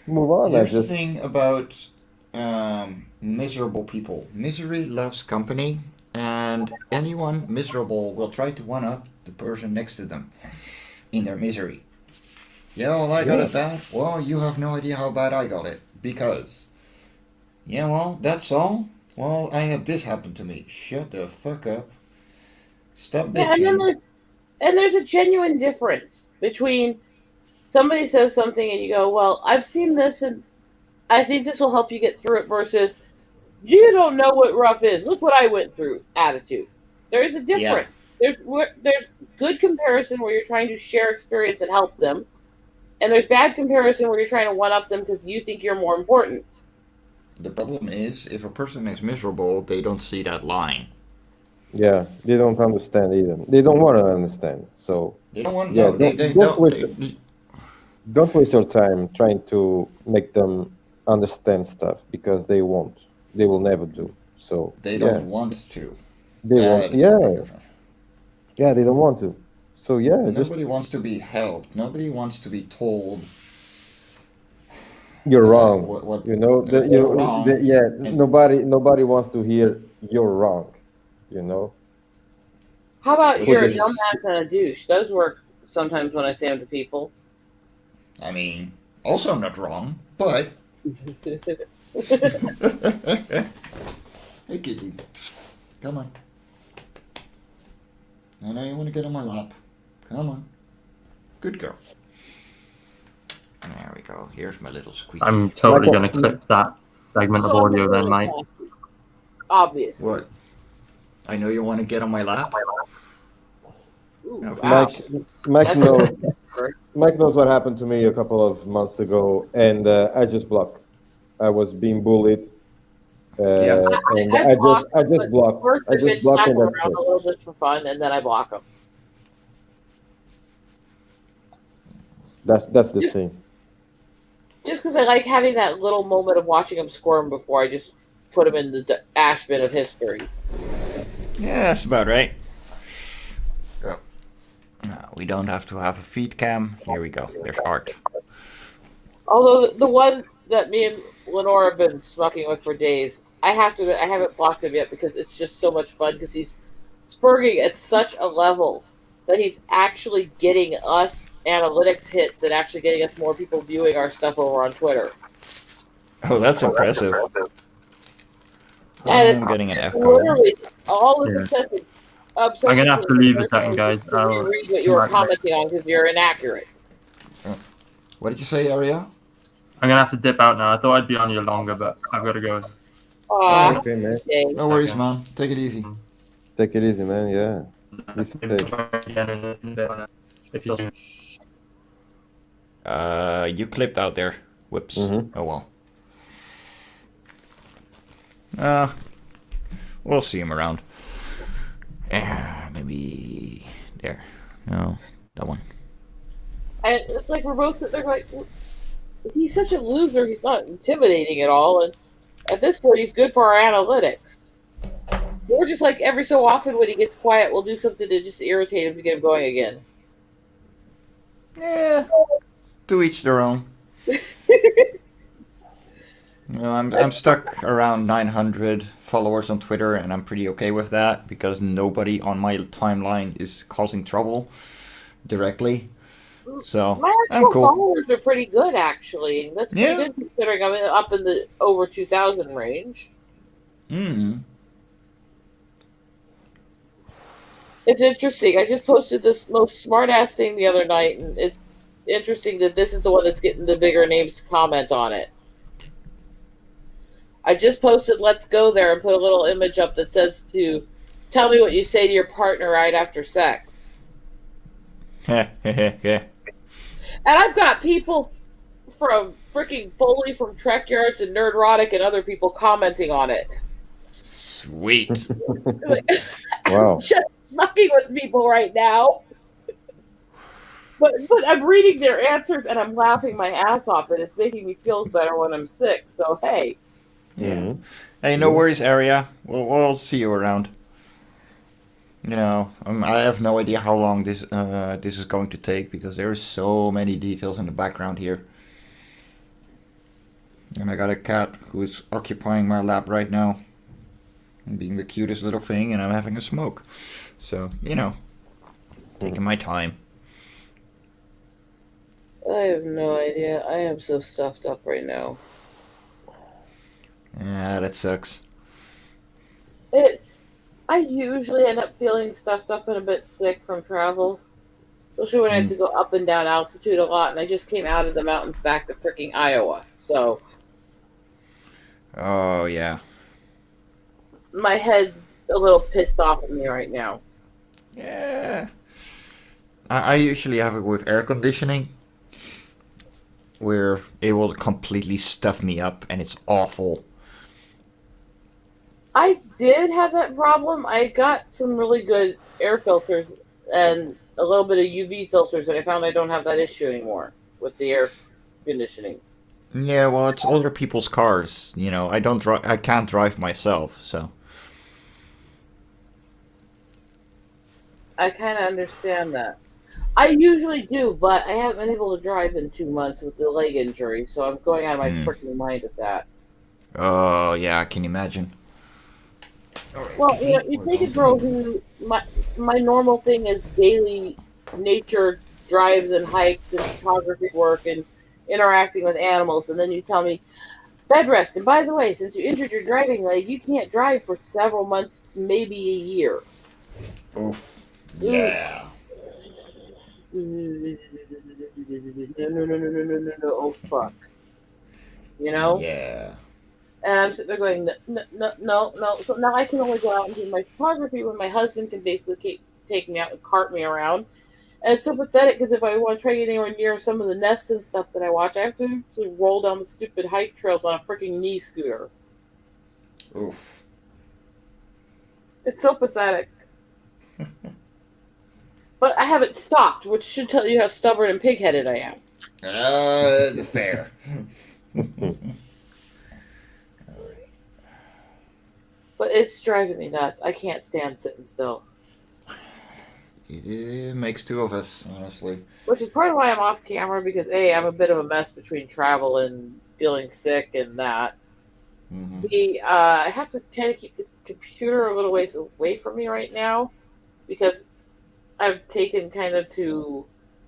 move on. Here's the thing about miserable people. Misery loves company, and anyone miserable will try to one-up the person next to them in their misery. Yeah, well, I got it bad. Well, you have no idea how bad I got it. Because, yeah, well, that's all. Well, I had this happen to me. Shut the fuck up. Stop bitching. And there's a genuine difference between somebody says something and you go, well, I've seen this and I think this will help you get through it, versus you don't know what rough is. Look what I went through attitude. There's a difference. Yeah. There's good comparison where you're trying to share experience and help them. And there's bad comparison where you're trying to one-up them because you think you're more important. The problem is, if a person is miserable, they don't see that line. Yeah, they don't understand either. They don't want to understand. So they don't want. Yeah, no, don't waste your time trying to make them understand stuff, because they won't. They will never do. So they don't want to. They won't. Yeah, they don't want to. So yeah, nobody wants to be helped. Nobody wants to be told you're wrong. You're wrong. Nobody wants to hear you're wrong. How about you're a dumbass and a douche? Those work sometimes when I say them to people. I mean, also not wrong, but. Hey, kitty, come on. I know you want to get on my lap. Come on. Good girl. There we go. Here's my little squeaky. I'm totally going to clip that segment of audio then, Mike. Obviously. What? I know you want to get on my lap. Ooh, no, wow. Mike knows what happened to me a couple of months ago, and I just blocked. I was being bullied. And I just block. First, I just block and that's around a little bit for fun, and then I block them. That's the thing. Just because I like having that little moment of watching them squirm before I just put them in the ash bin of history. Yeah, that's about right. Oh. No, we don't have to have a feed cam. Here we go. There's Art. Although the one that me and Lenore have been smucking with for days, I haven't blocked him yet because it's just so much fun, because he's spurging at such a level that he's actually getting us analytics hits and actually getting us more people viewing our stuff over on Twitter. Oh, that's impressive. And I'm getting an F literally all the obsessive. I'm going to have to leave a second, guys. I'll read what you were commenting on because you're inaccurate. What did you say, Aria? I'm going to have to dip out now. I thought I'd be on you longer, but I've got to go. Okay, man. No worries, man. Take it easy. Take it easy, man. Yeah. You clipped out there. Whoops. Mm-hmm. Oh well. We'll see him around. Maybe there. No, that one. And it's like they're like, he's such a loser. He's not intimidating at all, and at this point, he's good for our analytics. We're just like, every so often when he gets quiet, we'll do something to just irritate him to get him going again. Yeah. To each their own. I'm stuck around 900 followers on Twitter, and I'm pretty okay with that because nobody on my timeline is causing trouble directly. So my actual followers are pretty good, actually. That's pretty good considering I'm up in the over 2,000 range. It's interesting. I just posted this most smart-ass thing the other night, and it's interesting that this is the one that's getting the bigger names to comment on it. I just posted "Let's go there" and put a little image up that says to tell me what you say to your partner right after sex. Yeah. And I've got people from freaking Foley from Trek Yards and Nerdrotic and other people commenting on it. Sweet. Like, Wow. just fucking with people right now. But I'm reading their answers and I'm laughing my ass off, and it's making me feel better when I'm sick. So hey, Yeah. Mhm. Hey, no worries, Area. We'll see you around. You know, I have no idea how long this is going to take because there's so many details in the background here. And I got a cat who is occupying my lap right now, and being the cutest little thing, and I'm having a smoke. So, you know, taking my time. I have no idea. I am so stuffed up right now. Yeah, that sucks. I usually end up feeling stuffed up and a bit sick from travel, especially when I have to go up and down altitude a lot. And I just came out of the mountains back to freaking Iowa, so Oh, yeah. my head's a little pissed off at me right now. Yeah. I usually have it with air conditioning, where it will completely stuff me up, and it's awful. I did have that problem. I got some really good air filters and a little bit of UV filters, and I found I don't have that issue anymore with the air conditioning. Yeah, well, it's other people's cars. You know, I can't drive myself, so. I kind of understand that. I usually do, but I haven't been able to drive in 2 months with the leg injury, so I'm going out of my freaking mind with that. Oh, yeah, I can imagine. Well, you take a girl who my normal thing is daily nature drives and hikes and photography work and interacting with animals, and then you tell me bed rest. And by the way, since you injured your driving leg, you can't drive for several months, maybe a year. Oof. Yeah. No. Oh fuck. You know. Yeah. And I'm sitting there going, no. So now I can only go out and do my photography when my husband can basically take me out and cart me around. And it's so pathetic because if I want to try to get anywhere near some of the nests and stuff that I watch, I have to roll down the stupid hike trails on a freaking knee scooter. Oof. It's so pathetic. But I haven't stopped, which should tell you how stubborn and pig-headed I am. Fair. But it's driving me nuts. I can't stand sitting still. It makes two of us, honestly. Which is part of why I'm off camera, because A, I'm a bit of a mess between travel and feeling sick and that. Mm-hmm. B, I have to kind of keep the computer a little ways away from me right now, because I've taken kind of to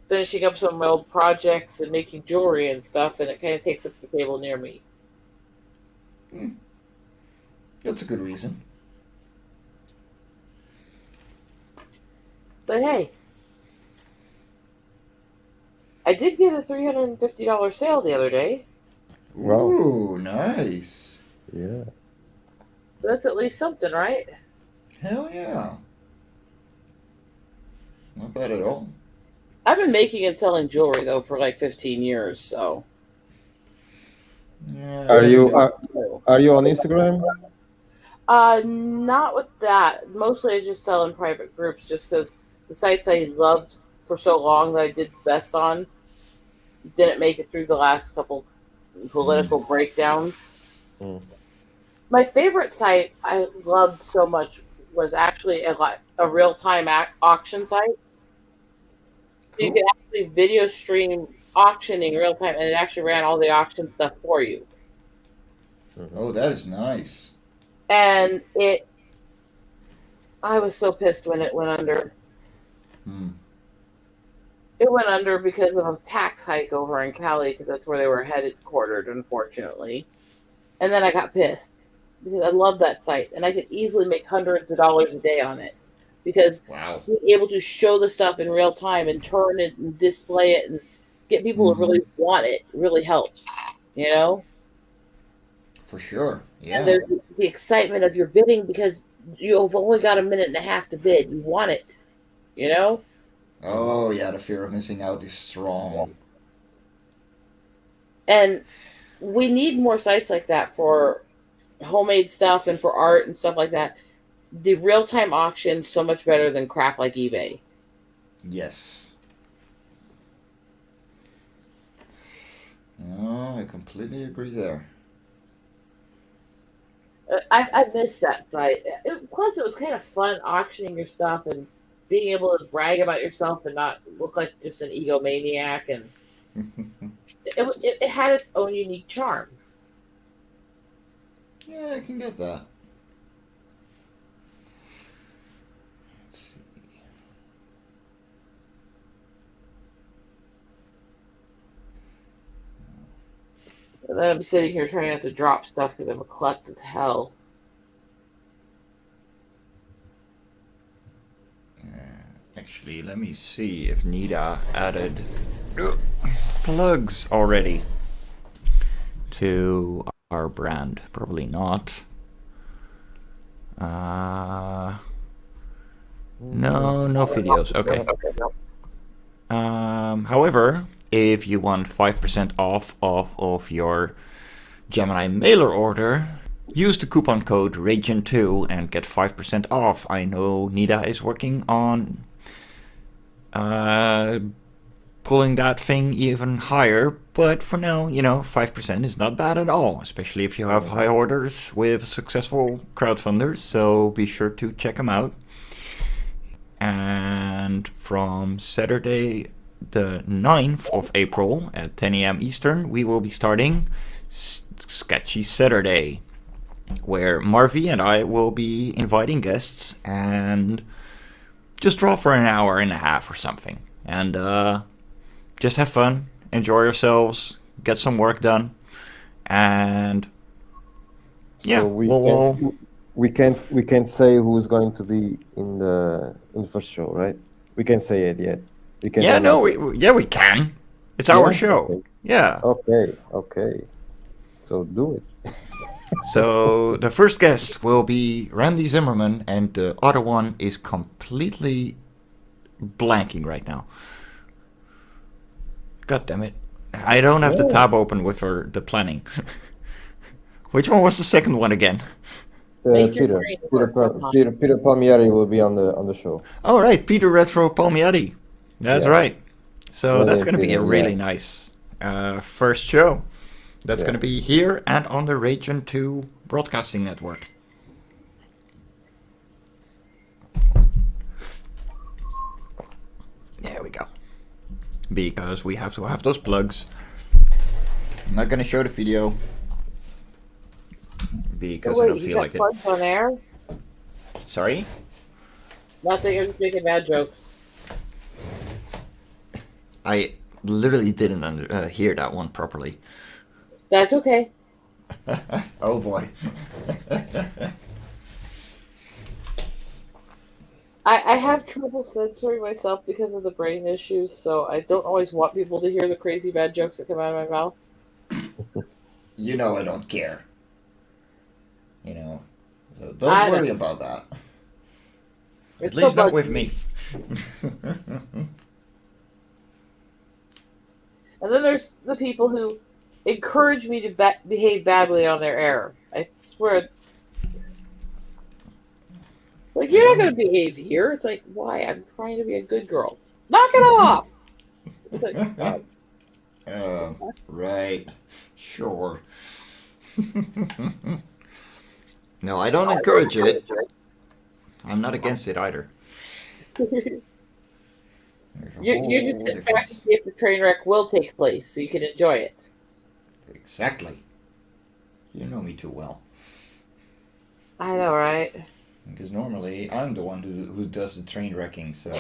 finishing up some of my old projects and making jewelry and stuff, and it kind of takes up the table near me. That's a good reason. But hey, I did get a $350 sale the other day. Wow. Ooh, nice. Yeah. That's at least something, right? Hell yeah. Not bad at all. I've been making and selling jewelry though for like 15 years, so. Yeah. Are you on Instagram? Not with that. Mostly I just sell in private groups just because the sites I loved for so long that I did best on didn't make it through the last couple political breakdowns. Mm. My favorite site I loved so much was actually a real-time auction site. So you could actually video stream auctioning real time, and it actually ran all the auction stuff for you. Oh, that is nice. And I was so pissed when it went under. It went under because of a tax hike over in Cali, because that's where they were headquartered, unfortunately. And then I got pissed because I love that site, and I could easily make hundreds of dollars a day on it. Because Wow. being able to show the stuff in real time and turn it and display it and get people to really want it really helps, you know? For sure. Yeah. And there's the excitement of your bidding because you've only got a minute and a half to bid. You want it, you know? Oh, yeah, the fear of missing out is strong. And we need more sites like that for homemade stuff and for art and stuff like that. The real time auction so much better than crap like eBay. Yes. No, I completely agree there. I miss that site. Plus, it was kind of fun auctioning your stuff and being able to brag about yourself and not look like just an egomaniac. And it had its own unique charm. Yeah, I can get that. Let's see. And then I'm sitting here trying not to drop stuff because I'm a klutz as hell. Actually, let me see if Nita added plugs already to our brand. Probably not. No videos. Okay. However, if you want 5% off of your Gemini mailer order, use the coupon code REGION2 and get 5% off. I know Nida is working on pulling that thing even higher, but for now, 5% is not bad at all, especially if you have high orders with successful crowdfunders, so be sure to check them out. And from Saturday the 9th of April at 10 a.m. Eastern, we will be starting Sketchy Saturday, where Marvy and I will be inviting guests and just draw for an hour and a half or something. And just have fun, enjoy yourselves, get some work done. And yeah, So we can't say who's going to be in the first show, right? We can't say it yet. We can we can. It's our Yeah? show. Okay. Yeah. Okay. So do it. So the first guest will be Randy Zimmerman, and the other one is completely blanking right now. God damn it. I don't have the Yeah. tab open with the planning. Which one was the second one again? Make your Peter, brain Peter, work. Peter Palmieri will be on the show. Oh, right, Peter Retro Palmieri. That's Yeah. right. So Yeah, that's going to be a Peter, really yeah. nice first show. That's Yeah. going to be here and on the Region 2 broadcasting network. There we go. Because we have to have those plugs. I'm not going to show the video. Because I Wait, don't you feel got like it. plugs on air? Sorry? Nothing, you're just making bad jokes. I literally didn't hear that one properly. That's okay. Oh boy. I have trouble censoring myself because of the brain issues, so I don't always want people to hear the crazy bad jokes that come out of my mouth. You know I don't care. So I don't worry know. about that. At It's least so not with bugging. me. And then there's the people who encourage me to behave badly on their air. I swear. Like, you're not going to behave here. It's like, why? I'm trying to be a good girl. Knock it off! It's like, God. Right. Sure. No, I don't encourage it. I'm not against it either. There's a You whole just sit back difference. and see if the train wreck will take place so you can enjoy it. Exactly. You know me too well. I know, right? Because normally I'm the one who does the train wrecking, so.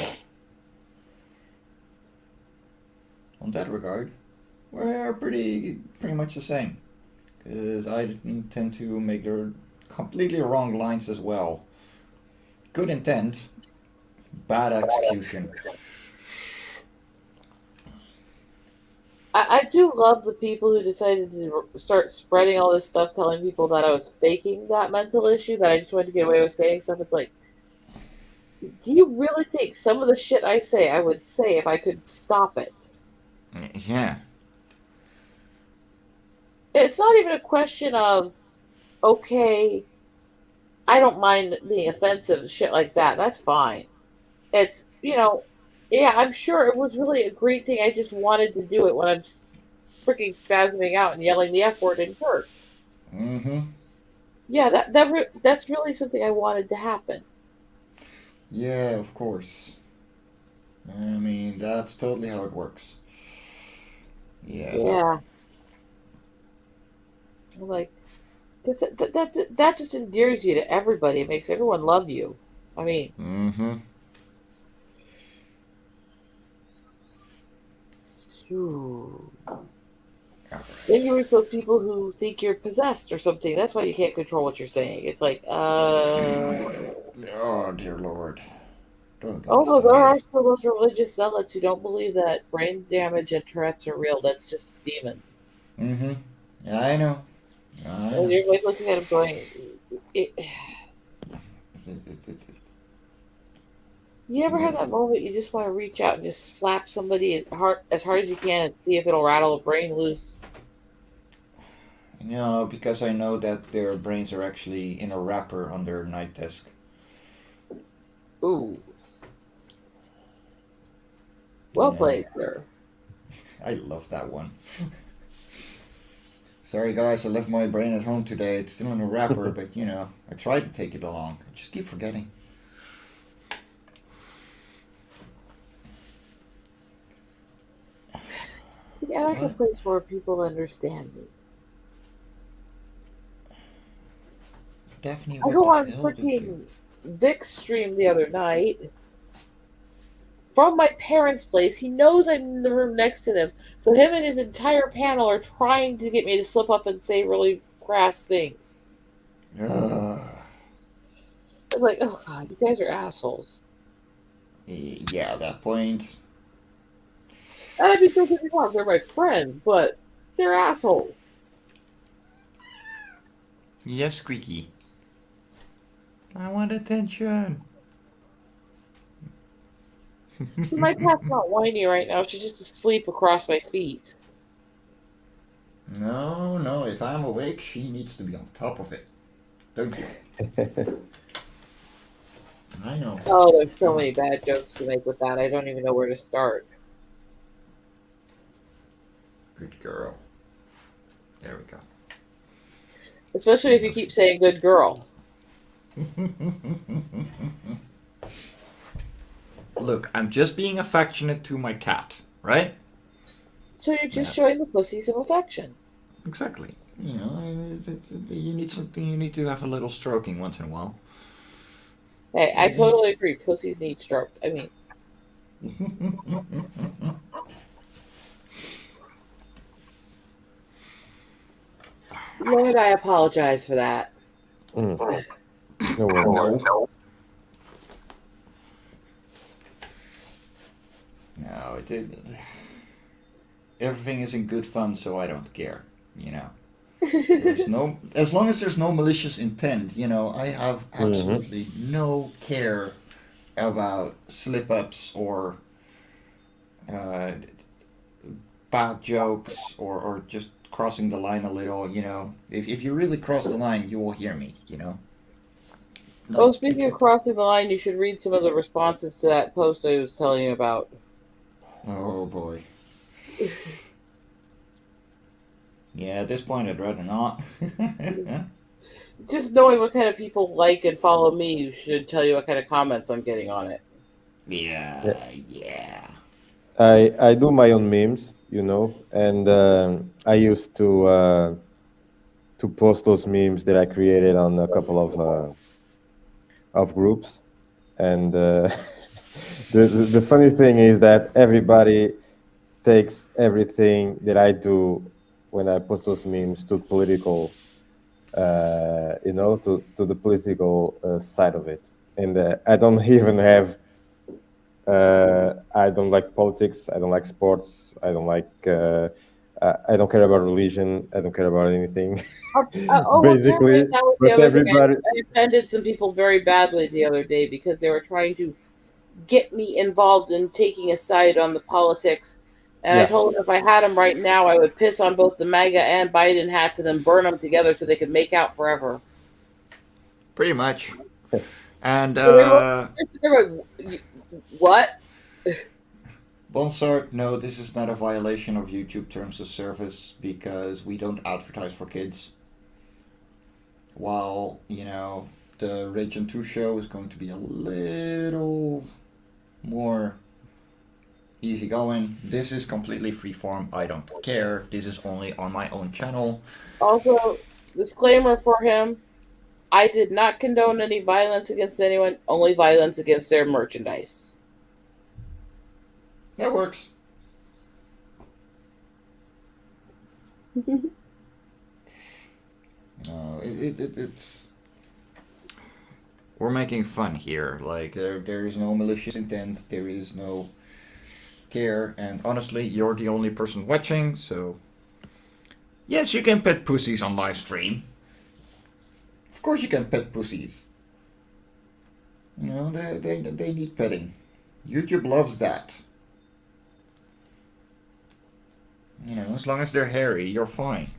On that regard, we're pretty much the same. Because I tend to make the completely wrong lines as well. Good intent, bad execution. I do love the people who decided to start spreading all this stuff, telling people that I was faking that mental issue, that I just wanted to get away with saying stuff. It's like, do you really think some of the shit I say I would say if I could stop it? Yeah. It's not even a question of, okay, I don't mind being offensive, shit like that. That's fine. It's, yeah, I'm sure it was really a great thing. I just wanted to do it when I'm freaking spasming out and yelling the F word in church. Mm-hmm. Yeah, that's really something I wanted to happen. Yeah, of course. I mean, that's totally how it works. Yeah. Yeah. Like, cause that just endears you to everybody. It makes everyone love you. I mean, Mm-hmm. ooh. All Then you right. reach those people who think you're possessed or something. That's why you can't control what you're saying. It's like, Oh, dear Lord. Don't get oh me no, there started. are still those religious zealots who don't believe that brain damage and Tourette's are real. That's just demons. Mm-hmm. Yeah, I know. I And know. you're like looking at him going, it, you ever Yeah. have that moment you just want to reach out and just slap somebody as hard as you can and see if it'll rattle a brain loose? No, because I know that their brains are actually in a wrapper on their night desk. Ooh, You well know, played, sir. I love that one. Sorry, guys, I left my brain at home today. It's still in a wrapper, but I tried to take it along. I just keep forgetting. Yeah, that's a What? place where people understand me. Daphne, I what go the on hell did you? freaking Vic's stream the other night from my parents' place. He knows I'm in the room next to them. So him and his entire panel are trying to get me to slip up and say really crass things. Ugh. I'm like, oh god, you guys are assholes. Yeah, at that point. And I mean, don't get me wrong, they're my friends, but they're assholes. Yes, Squeaky. I want attention. My cat's not whiny right now. She's just asleep across my feet. No, no, if I'm awake, she needs to be on top of it. Don't you? I know. Oh, there's so many bad jokes to make with that. I don't even know where to start. Good girl. There we go. Especially if you keep saying good girl. Look, I'm just being affectionate to my cat, right? So you're just Yeah, showing the pussy some affection. exactly. You need something. You need to have a little stroking once in a while. Hey, I Eh. totally agree. Pussies need stroked. I mean, Lord, I apologize for that. Mm, no worries. No, no, everything is in good fun, so I don't care. You know, there's no, as long as there's no malicious intent. I have Hmm. absolutely no care about slip ups or uh, bad jokes or just crossing the line a little. If you really cross the line, you will hear me. Oh, No, speaking of crossing the line, you should read some of the responses to that post I was telling you about. oh boy. Yeah, at this point, I'd rather not. Just knowing what kind of people like and follow me should tell you what kind of comments I'm getting on it. Yeah. Yeah, yeah. I do my own memes, and I used to post those memes that I created on a couple of groups. And the funny thing is that everybody takes everything that I do when I post those memes to political, to the political side of it. And I don't even have. I don't like politics. I don't like sports. I don't like. I don't care about religion. I don't care about anything. Well, apparently Basically, that was the but other thing. everybody. I offended some people very badly the other day because they were trying to get me involved in taking a side on the politics And I Yeah. told him if I had them right now, I would piss on both the MAGA and Biden hats and then burn them together so they could make out forever. Pretty much. And So they were like, what? Bonsart, no, this is not a violation of YouTube terms of service because we don't advertise for kids. While, the Rage 2 show is going to be a little more easygoing. This is completely freeform. I don't care. This is only on my own channel. Also, disclaimer for him, I did not condone any violence against anyone, only violence against their merchandise. That works. No, it's we're making fun here. Like there is no malicious intent. There is no care. And honestly, you're the only person watching. So yes, you can pet pussies on live stream. Of course, you can pet pussies. They need petting. YouTube loves that. As long as they're hairy, you're fine.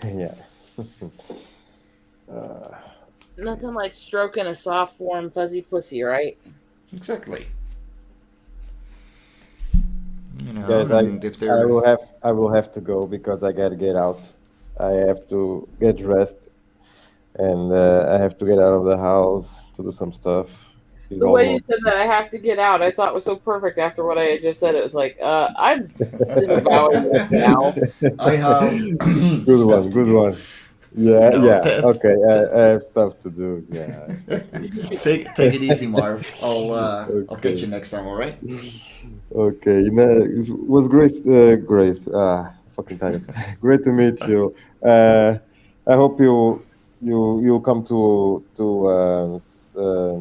Yeah. Nothing like stroking a soft, warm, fuzzy pussy, right? Exactly. Guys, and if they're I will have to go because I gotta get out. I have to get dressed, and I have to get out of the house to do some stuff. It's The way you almost- said that I have to get out, I thought was so perfect after what I had just said. It was like, I'm disavowing this now. I have Good stuff one, to good do. one. Yeah, No, yeah. that- Okay, I have stuff to do. Yeah. take it easy, Marv. I'll get Okay. you next time. All right. Okay, it was Grace. Fucking tired. Great to meet you. I hope you'll come to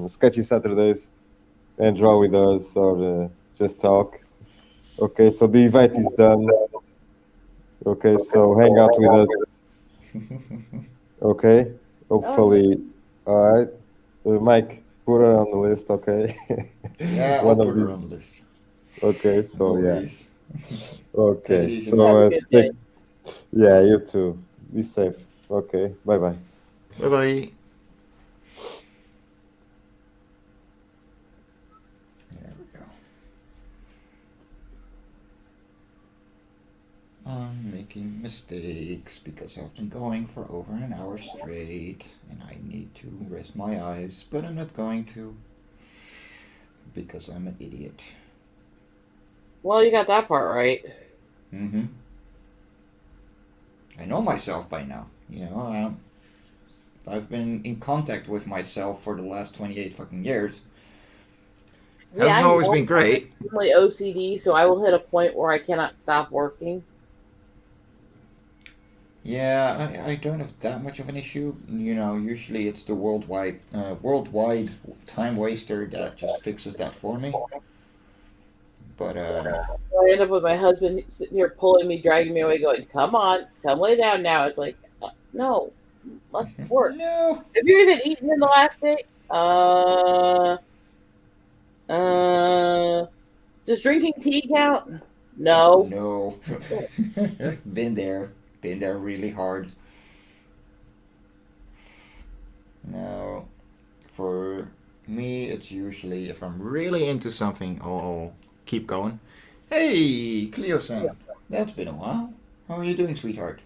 Sketchy Saturdays and draw with us or just talk. Okay, so the invite is done. Okay, so hang out with us. Okay, hopefully. All right, Mike, put her on the list. Okay. Yeah, I'll One put of her these. on the list. Okay, so No yeah. worries. Take it Okay, easy, so man. Have a good day. yeah, you too. Be safe. Okay, bye bye. Bye bye. There we go. I'm making mistakes because I've been going for over an hour straight and I need to rest my eyes, but I'm not going to because I'm an idiot. Well, you got that part right. Mm-hmm. I know myself by now. I've been in contact with myself for the last 28 fucking years. Hasn't I'm always been great. extremely OCD, so I will hit a point where I cannot stop working. Yeah, I don't have that much of an issue. Usually it's the worldwide time waster that just fixes that for me. But So I end up with my husband sitting here pulling me, dragging me away, going, "Come on, come lay down now." It's like, no, must work. no, Have you even eaten in the last day? Does drinking tea count? No. no. Been there really hard. Now, for me, it's usually if I'm really into something, I'll keep going. Hey, Cleo-san, that's been a while. How are you doing, sweetheart?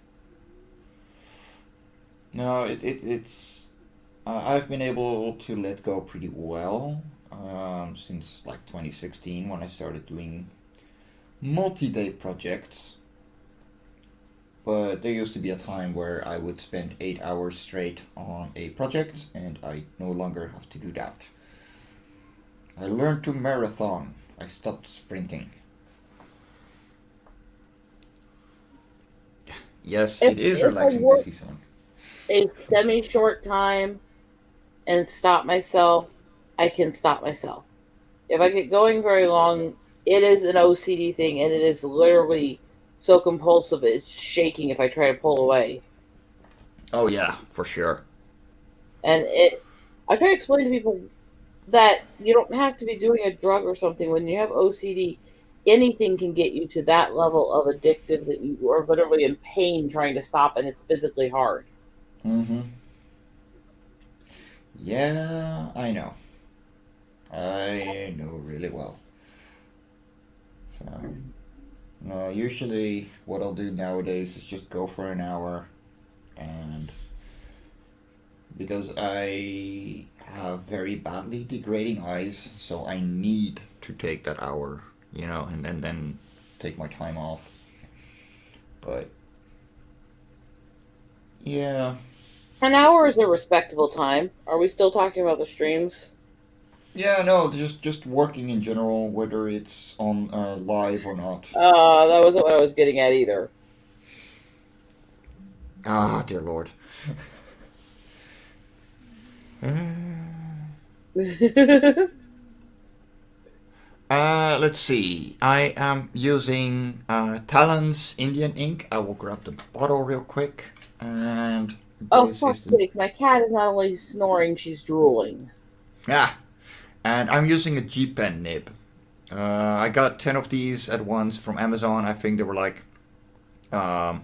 No, it's I've been able to let go pretty well since like 2016 when I started doing multi-day projects. But there used to be a time where I would spend 8 hours straight on a project, and I no longer have to do that. I learned to marathon. I stopped sprinting. Yes, it is If I relaxing to work see someone. a semi-short time and stop myself, I can stop myself. If I get going very long, it is an OCD thing, and it is literally so compulsive it's shaking if I try to pull away. Oh yeah, for sure. And I try to explain to people that you don't have to be doing a drug or something when you have OCD. anything can get you to that level of addictive that you are literally in pain trying to stop, and it's physically hard. Mm-hmm. Yeah, I know. I know really well. So, no, usually what I'll do nowadays is just go for an hour, and because I have very badly degrading eyes, so I need to take that hour, and then take my time off. But yeah, An hour is a respectable time. Are we still talking about the streams? yeah, no, just working in general, whether it's on live or not. That wasn't what I was getting at either. Ah, dear Lord. Let's see. I am using Talon's Indian ink. I will grab the bottle real quick. And Oh, this fuck is the... sakes. My cat is not only snoring, she's drooling. Ah, and I'm using a G-Pen nib. I got 10 of these at once from Amazon. I think they were like $10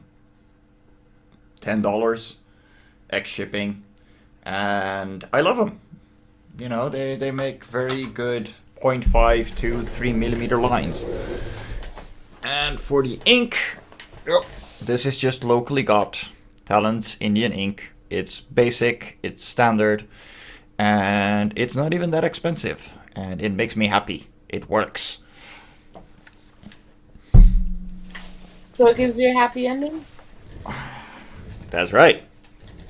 ex shipping. And I love them. They make very good 0.5 to 3 millimeter lines. And for the ink, this is just locally got Talon's Indian ink. It's basic, it's standard, and it's not even that expensive. And it makes me happy. It works. So it gives you a happy ending? That's right.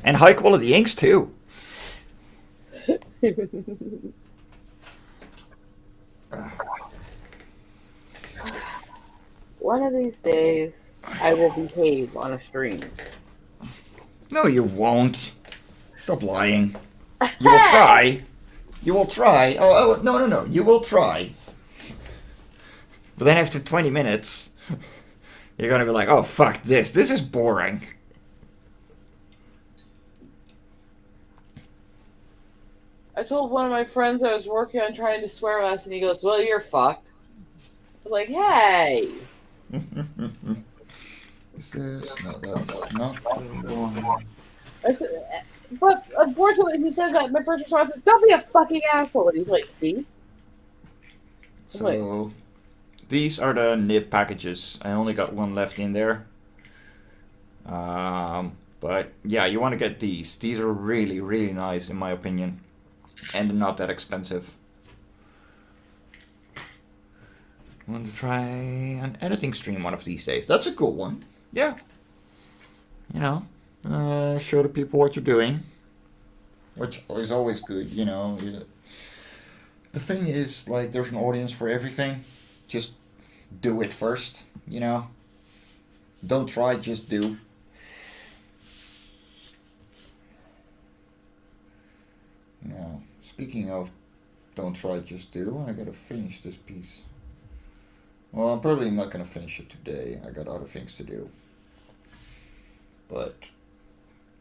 And high quality inks too. One of these days, I will behave on a stream. No, you won't. Stop lying. You will try. You will try. Oh, no. You will try. But then after 20 minutes, you're gonna be like, oh, fuck this. This is boring. I told one of my friends I was working on trying to swear less, and he goes, well, you're fucked. I'm like, hey. This is... No, that's not the one. But unfortunately, if he says that, my first response is, don't be a fucking asshole. And he's like, see? So, these are the nib packages. I only got one left in there. But yeah, you want to get these. These are really, really nice in my opinion. And they're not that expensive. Want to try an editing stream one of these days. That's a cool one. Yeah. Show the people what you're doing. Which is always good, The thing is, like, there's an audience for everything. Just do it first, Don't try, just do. Now, speaking of don't try, just do, I gotta finish this piece. Well, I'm probably not gonna finish it today. I got other things to do. But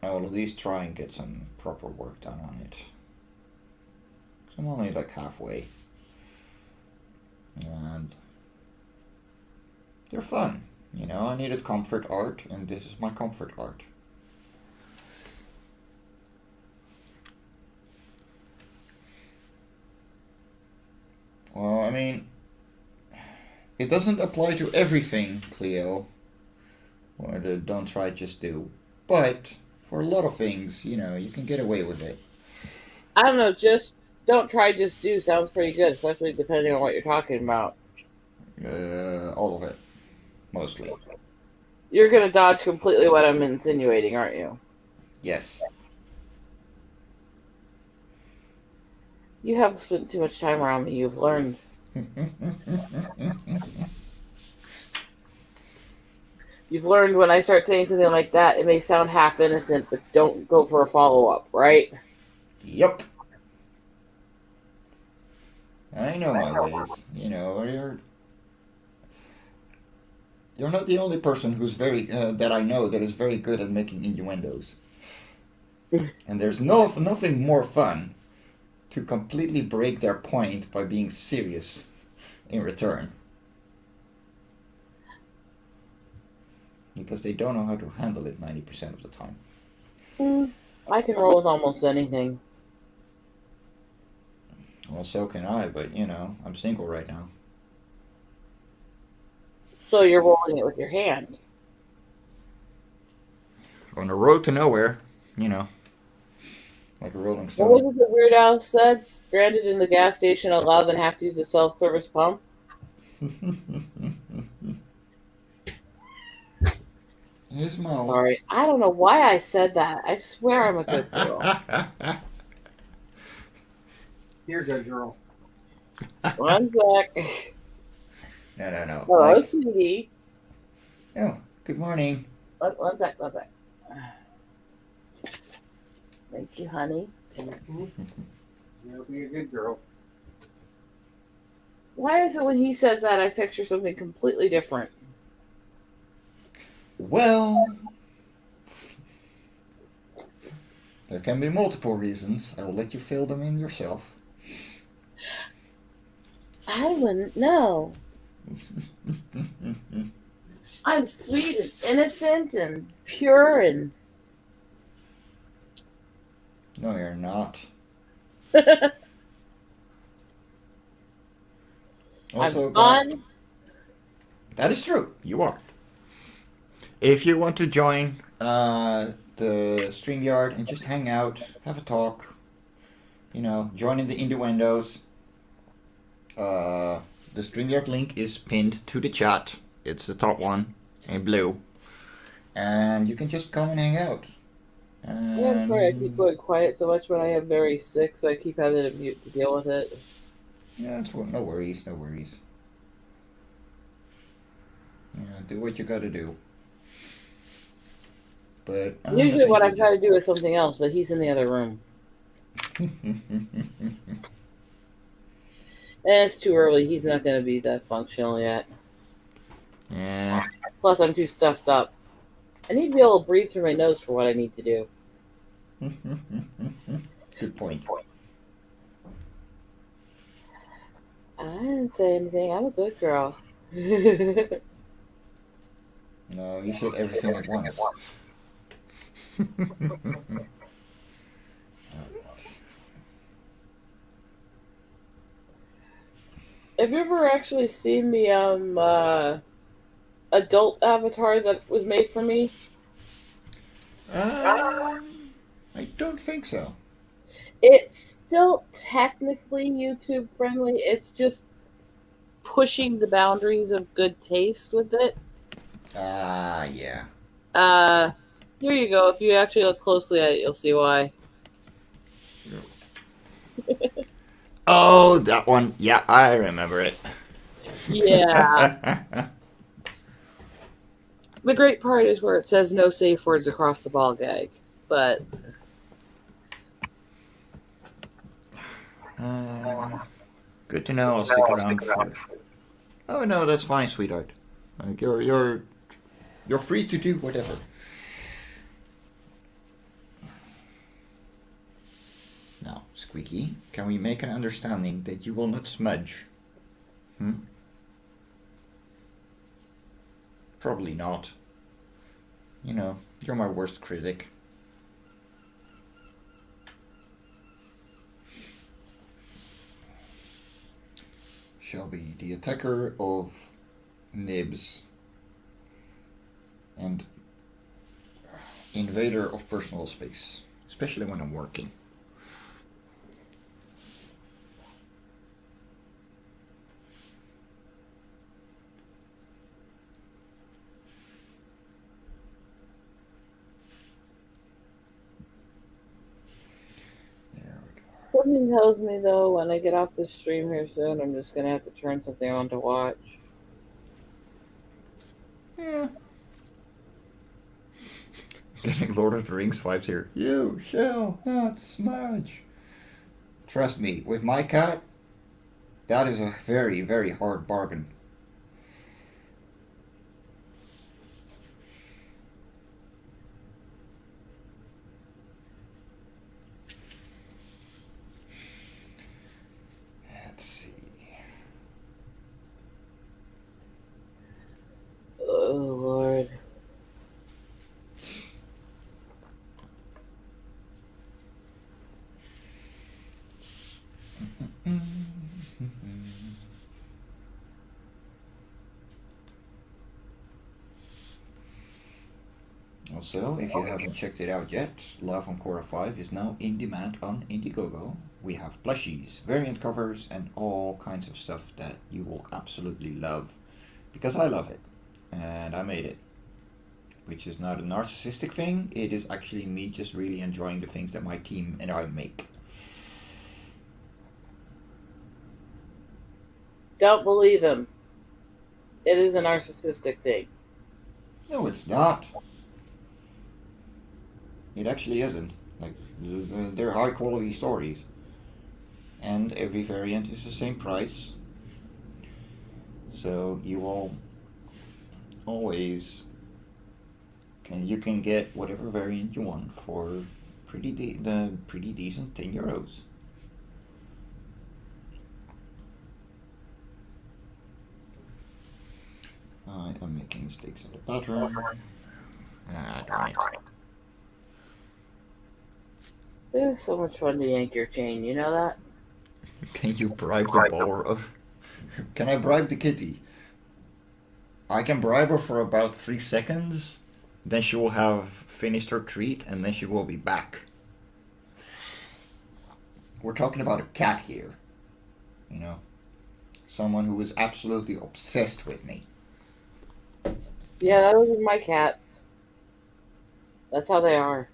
I will at least try and get some proper work done on it. 'Cause I'm only like halfway. And they're fun. I needed comfort art, and this is my comfort art. Well, I mean, it doesn't apply to everything, Cleo. Or the don't try, just do. But for a lot of things, you can get away with it. I don't know, just don't try, just do sounds pretty good, especially depending on what you're talking about. All of it. Mostly. You're going to dodge completely what I'm insinuating, aren't you? Yes. You have spent too much time around me. You've learned. You've learned when I start saying something like that, it may sound half innocent, but don't go for a follow-up, right? Yep. I know my ways. You're not the only person who's that I know that is very good at making innuendos. And there's nothing more fun to completely break their point by being serious in return. because they don't know how to handle it 90% of the time. I can roll with almost anything. Well, so can I, but you know, I'm single right now. So you're rolling it with your hand. On the road to nowhere, you know, like a Rolling What Stone. was it that Weird Al said? Stranded in the gas station at love and have to use a self-service pump? His mouth. Sorry. I don't know why I said that. I swear I'm a good girl. You're a good girl. One sec. No. Hello, Like, sweetie. oh, good morning. One sec. Thank you, honey. You'll be a good girl. Why is it when he says that I picture something completely different? Well, there can be multiple reasons. I will let you fill them in yourself. I wouldn't know. I'm sweet and innocent and pure and No, you're not. Also, I'm fun. that is true. You are. If you want to join the StreamYard and just hang out, have a talk, you know, join in the innuendos. The StreamYard link is pinned to the chat. It's the top one in blue. And you can just come and hang out. Yeah, I'm sorry I keep going quiet so much when I am very sick, so I keep having to mute to deal with it. Yeah, no worries. Yeah, do what you gotta do. But Usually what I'm trying to do is something else, but he's in the other room. And it's too early. He's not going to be that functional yet. Yeah. Plus, I'm too stuffed up. I need to be able to breathe through my nose for what I need to do. Good point. I didn't say anything. I'm a good girl. No, you said everything at once. Have you ever actually seen the adult avatar that was made for me? I don't think so. It's still technically YouTube friendly. It's just pushing the boundaries of good taste with it. Yeah. Here you go. If you actually look closely at it, you'll see why. Oh, that one. Yeah, I remember it. Yeah. The great part is where it says no safe words across the ball gag. But Good to know. I'll stick around for. Oh no, that's fine, sweetheart. You're free to do whatever. Now, Squeaky, can we make an understanding that you will not smudge? Probably not. You know, you're my worst critic. Shall be the attacker of nibs and invader of personal space, especially when I'm working. something tells me, though, when I get off the stream here soon, I'm just going to have to turn something on to watch. Yeah. Getting Lord of the Rings vibes here. You shall not smudge. Trust me, with my cat, that is a very, very hard bargain. Let's see. Oh, Lord. Also, if you haven't checked it out yet, Love on Korra 5 is now in demand on Indiegogo. We have plushies, variant covers, and all kinds of stuff that you will absolutely love. Because I love it. And I made it. Which is not a narcissistic thing, it is actually me just really enjoying the things that my team and I make. Don't believe him. It is a narcissistic thing. No, it's not. It actually isn't. Like, they're high quality stories. And every variant is the same price. So you will always you can get whatever variant you want for pretty decent €10. I am making mistakes in the pattern. Darn it. It is so much fun to yank your chain, you know that? Can you bribe the ball? Can I bribe the kitty? I can bribe her for about 3 seconds. Then she will have finished her treat and then she will be back. We're talking about a cat here. You know? Someone who is absolutely obsessed with me. Yeah, those are my cats. That's how they are.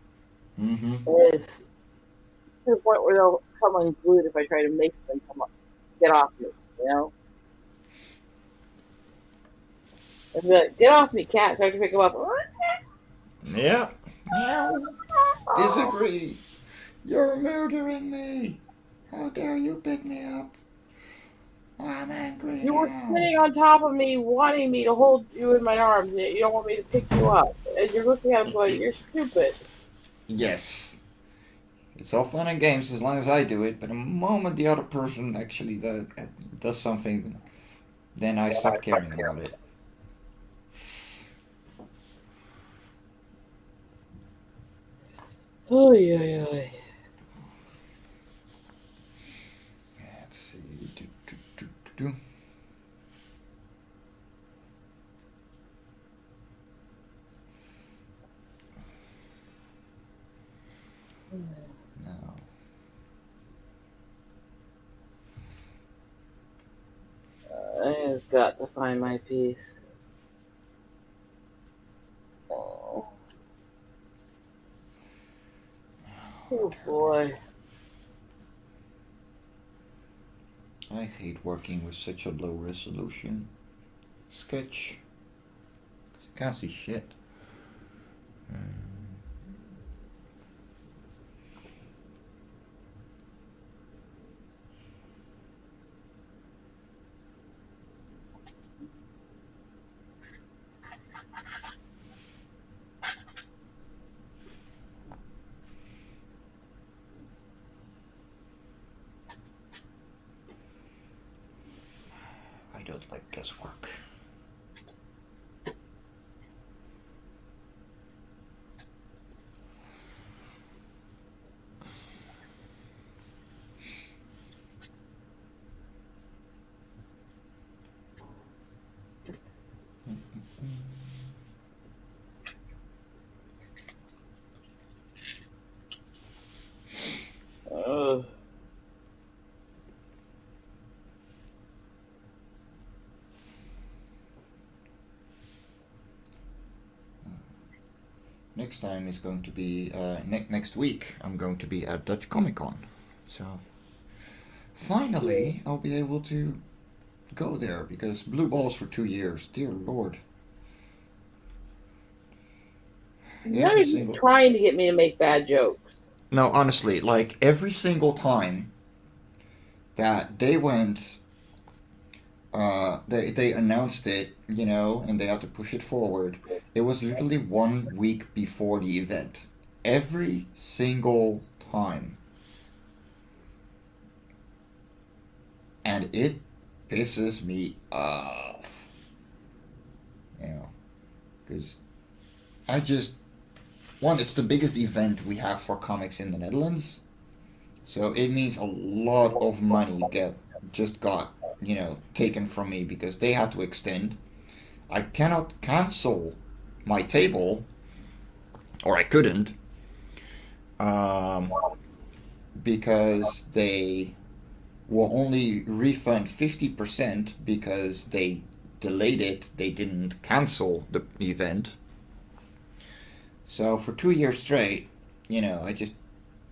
Mm-hmm. It is to the point where they'll come unglued if I try to make them come up, get off me, you know? I'd be like, get off me, cat. Try to pick them up. Yeah. Disagree. You're murdering me. How dare you pick me up? I'm angry. You were now. sitting on top of me, wanting me to hold you in my arms, and you don't want me to pick you up. And you're looking at him going, you're stupid. Yes. It's all fun and games as long as I do it, but the moment the other person actually does something, then I stop caring about it. Oh, yeah. Let's see. Do. No. I've got to find my piece. Oh boy. I hate working with such a low resolution sketch. I can't see shit. I don't like guesswork. Next time is going to be next week. I'm going to be at Dutch Comic Con, so finally I'll be able to go there because blue balls for 2 years. Dear Lord. You're not even trying to get me to make bad jokes. No, honestly, like every single time that they went, they announced it, you know, and they had to push it forward. It was literally 1 week before the event. Every single time. And it pisses me off. You know, because I just... One, it's the biggest event we have for comics in the Netherlands. So it means a lot of money just got, you know, taken from me because they had to extend. I cannot cancel my table or I couldn't, um, because they will only refund 50% because they delayed it. They didn't cancel the event. So for 2 years straight, I just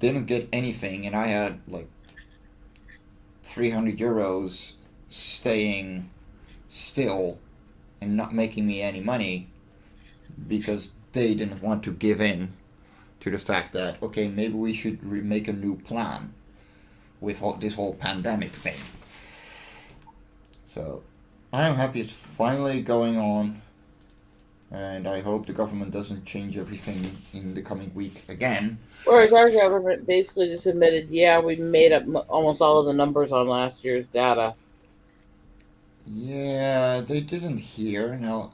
didn't get anything, and I had like 300 euros staying still and not making me any money because they didn't want to give in to the fact that, okay, maybe we should make a new plan with this whole pandemic thing. So I'm happy it's finally going on, and I hope the government doesn't change everything in the coming week again. Whereas our government basically just admitted, yeah, we made up almost all of the numbers on last year's data. Yeah, they didn't hear. No,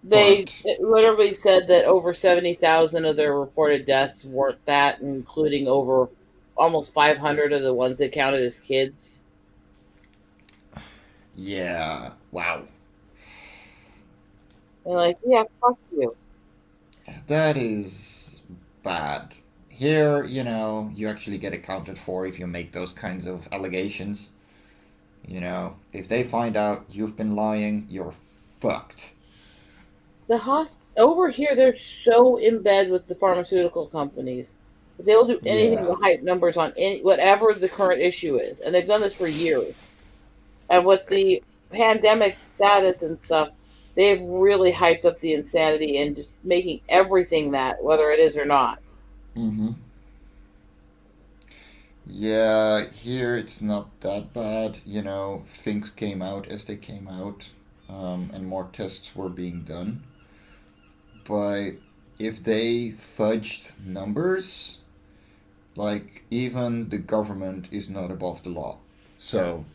They but literally said that over 70,000 of their reported deaths weren't that, including over almost 500 of the ones they counted as kids. yeah, wow, They're like, yeah, fuck you. that is bad. Here, you actually get accounted for if you make those kinds of allegations. If they find out you've been lying, you're fucked. Over here, they're so in bed with the pharmaceutical companies. They'll do anything Yeah. to hype numbers on whatever the current issue is, and they've done this for years. And with the pandemic status and stuff, they've really hyped up the insanity and just making everything that, whether it is or not. Mm-hmm. Yeah, here it's not that bad. Things came out as they came out, and more tests were being done. But if they fudged numbers, like, even the government is not above the law. So,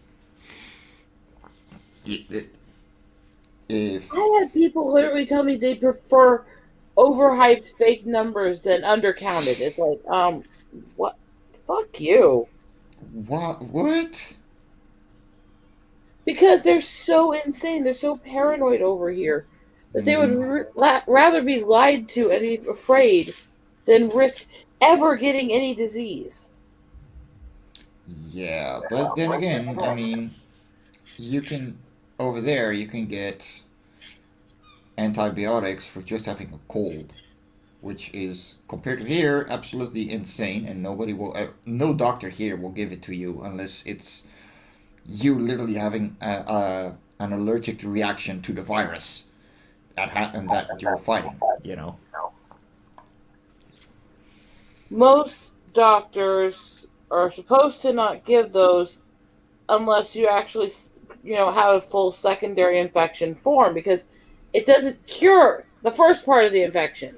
if I had people literally tell me they prefer overhyped fake numbers than undercounted. It's like, what? Fuck you. what? Because they're so insane. They're so paranoid over here that they would rather be lied to and be afraid than risk ever getting any disease. Yeah, but then again, I mean, you can over there you can get antibiotics for just having a cold, which is, compared to here, absolutely insane, and no doctor here will give it to you unless it's you literally having an allergic reaction to the virus and that you're fighting. Most doctors are supposed to not give those unless you actually, have a full secondary infection form, because it doesn't cure the first part of the infection.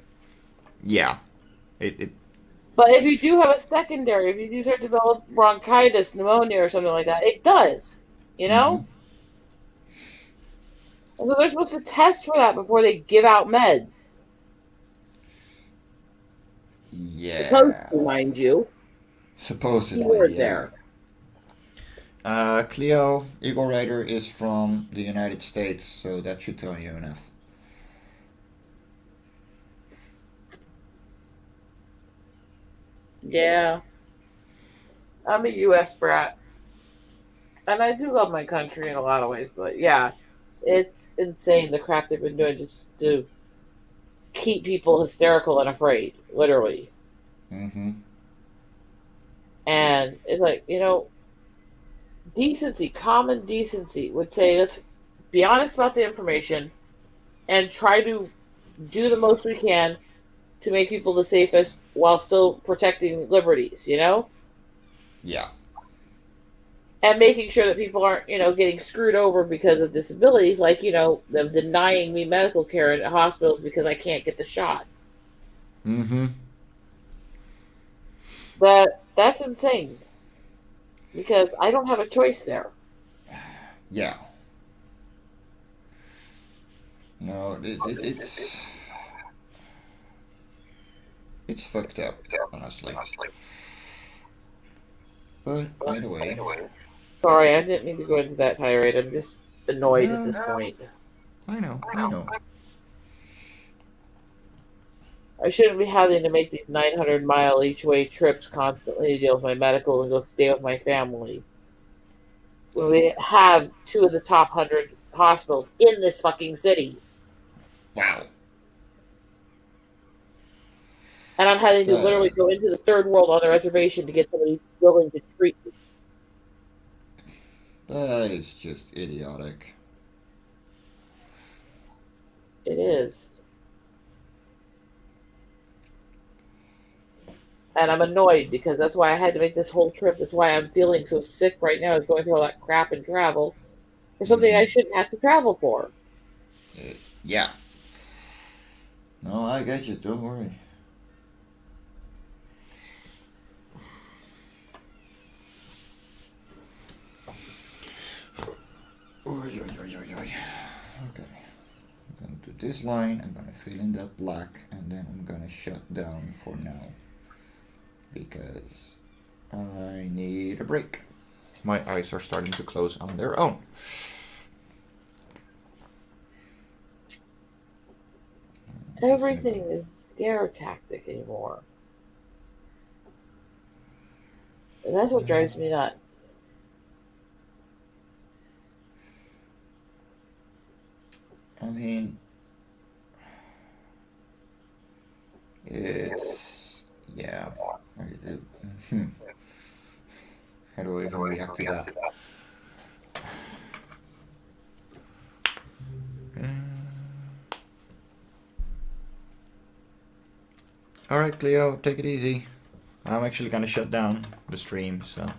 Yeah, it But if you do have a secondary, if you do start to develop bronchitis, pneumonia, or something like that, it does. Mhm. And so they're supposed to test for that before they give out meds. Supposed Yeah, to, mind you. supposedly, Keyword yeah. there. Cleo, Eagle Rider is from the United States, so that should tell you enough. Yeah. I'm a U.S. brat. And I do love my country in a lot of ways, but yeah, it's insane the crap they've been doing just to keep people hysterical and afraid, literally. Mm-hmm. And it's like, decency, common decency would say, let's be honest about the information and try to do the most we can to make people the safest while still protecting liberties, Yeah. And making sure that people aren't, getting screwed over because of disabilities, like, them denying me medical care at hospitals because I can't get the shot. Mm-hmm. But that's insane because I don't have a choice there. Yeah. No, it's fucked up, honestly. But by the way, Sorry, I didn't mean to go into that tirade. I'm just annoyed at this point. I know. I shouldn't be having to make these 900-mile each-way trips constantly to deal with my medical and go stay with my family. When we have 2 of the top 100 hospitals in this fucking city. Wow. And I'm having to literally go into the third world on the reservation to get somebody willing to treat me. That is just idiotic. It is. And I'm annoyed because that's why I had to make this whole trip. That's why I'm feeling so sick right now, is going through all that crap and travel for something I shouldn't have to travel for. Yeah. No, I get you. Don't worry. Oy, oy, oy, oy, oy. Okay. I'm gonna do this line. I'm gonna fill in that black, and then I'm gonna shut down for now because I need a break. My eyes are starting to close on their own. Everything is scare tactic anymore. And that's what drives me nuts. I mean, it's, yeah. How do I even react to that? Alright, Cleo, take it easy. I'm actually gonna shut down the stream, so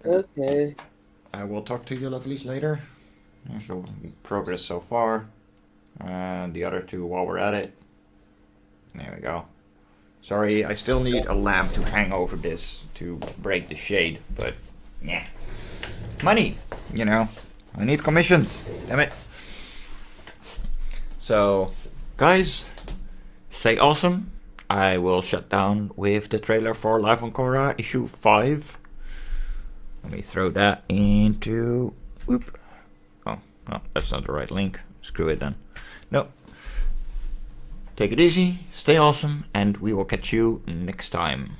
Okay. I will talk to you lovelies later. So progress so far. And the other 2 while we're at it. There we go. Sorry, I still need a lamp to hang over this to break the shade, but yeah. Money, you know. I need commissions. Damn it. So, guys, stay awesome. I will shut down with the trailer for Live on Korra issue 5. Let me throw that into... Whoop. Oh, no, that's not the right link. Screw it then. No. Take it easy, stay awesome, and we will catch you next time.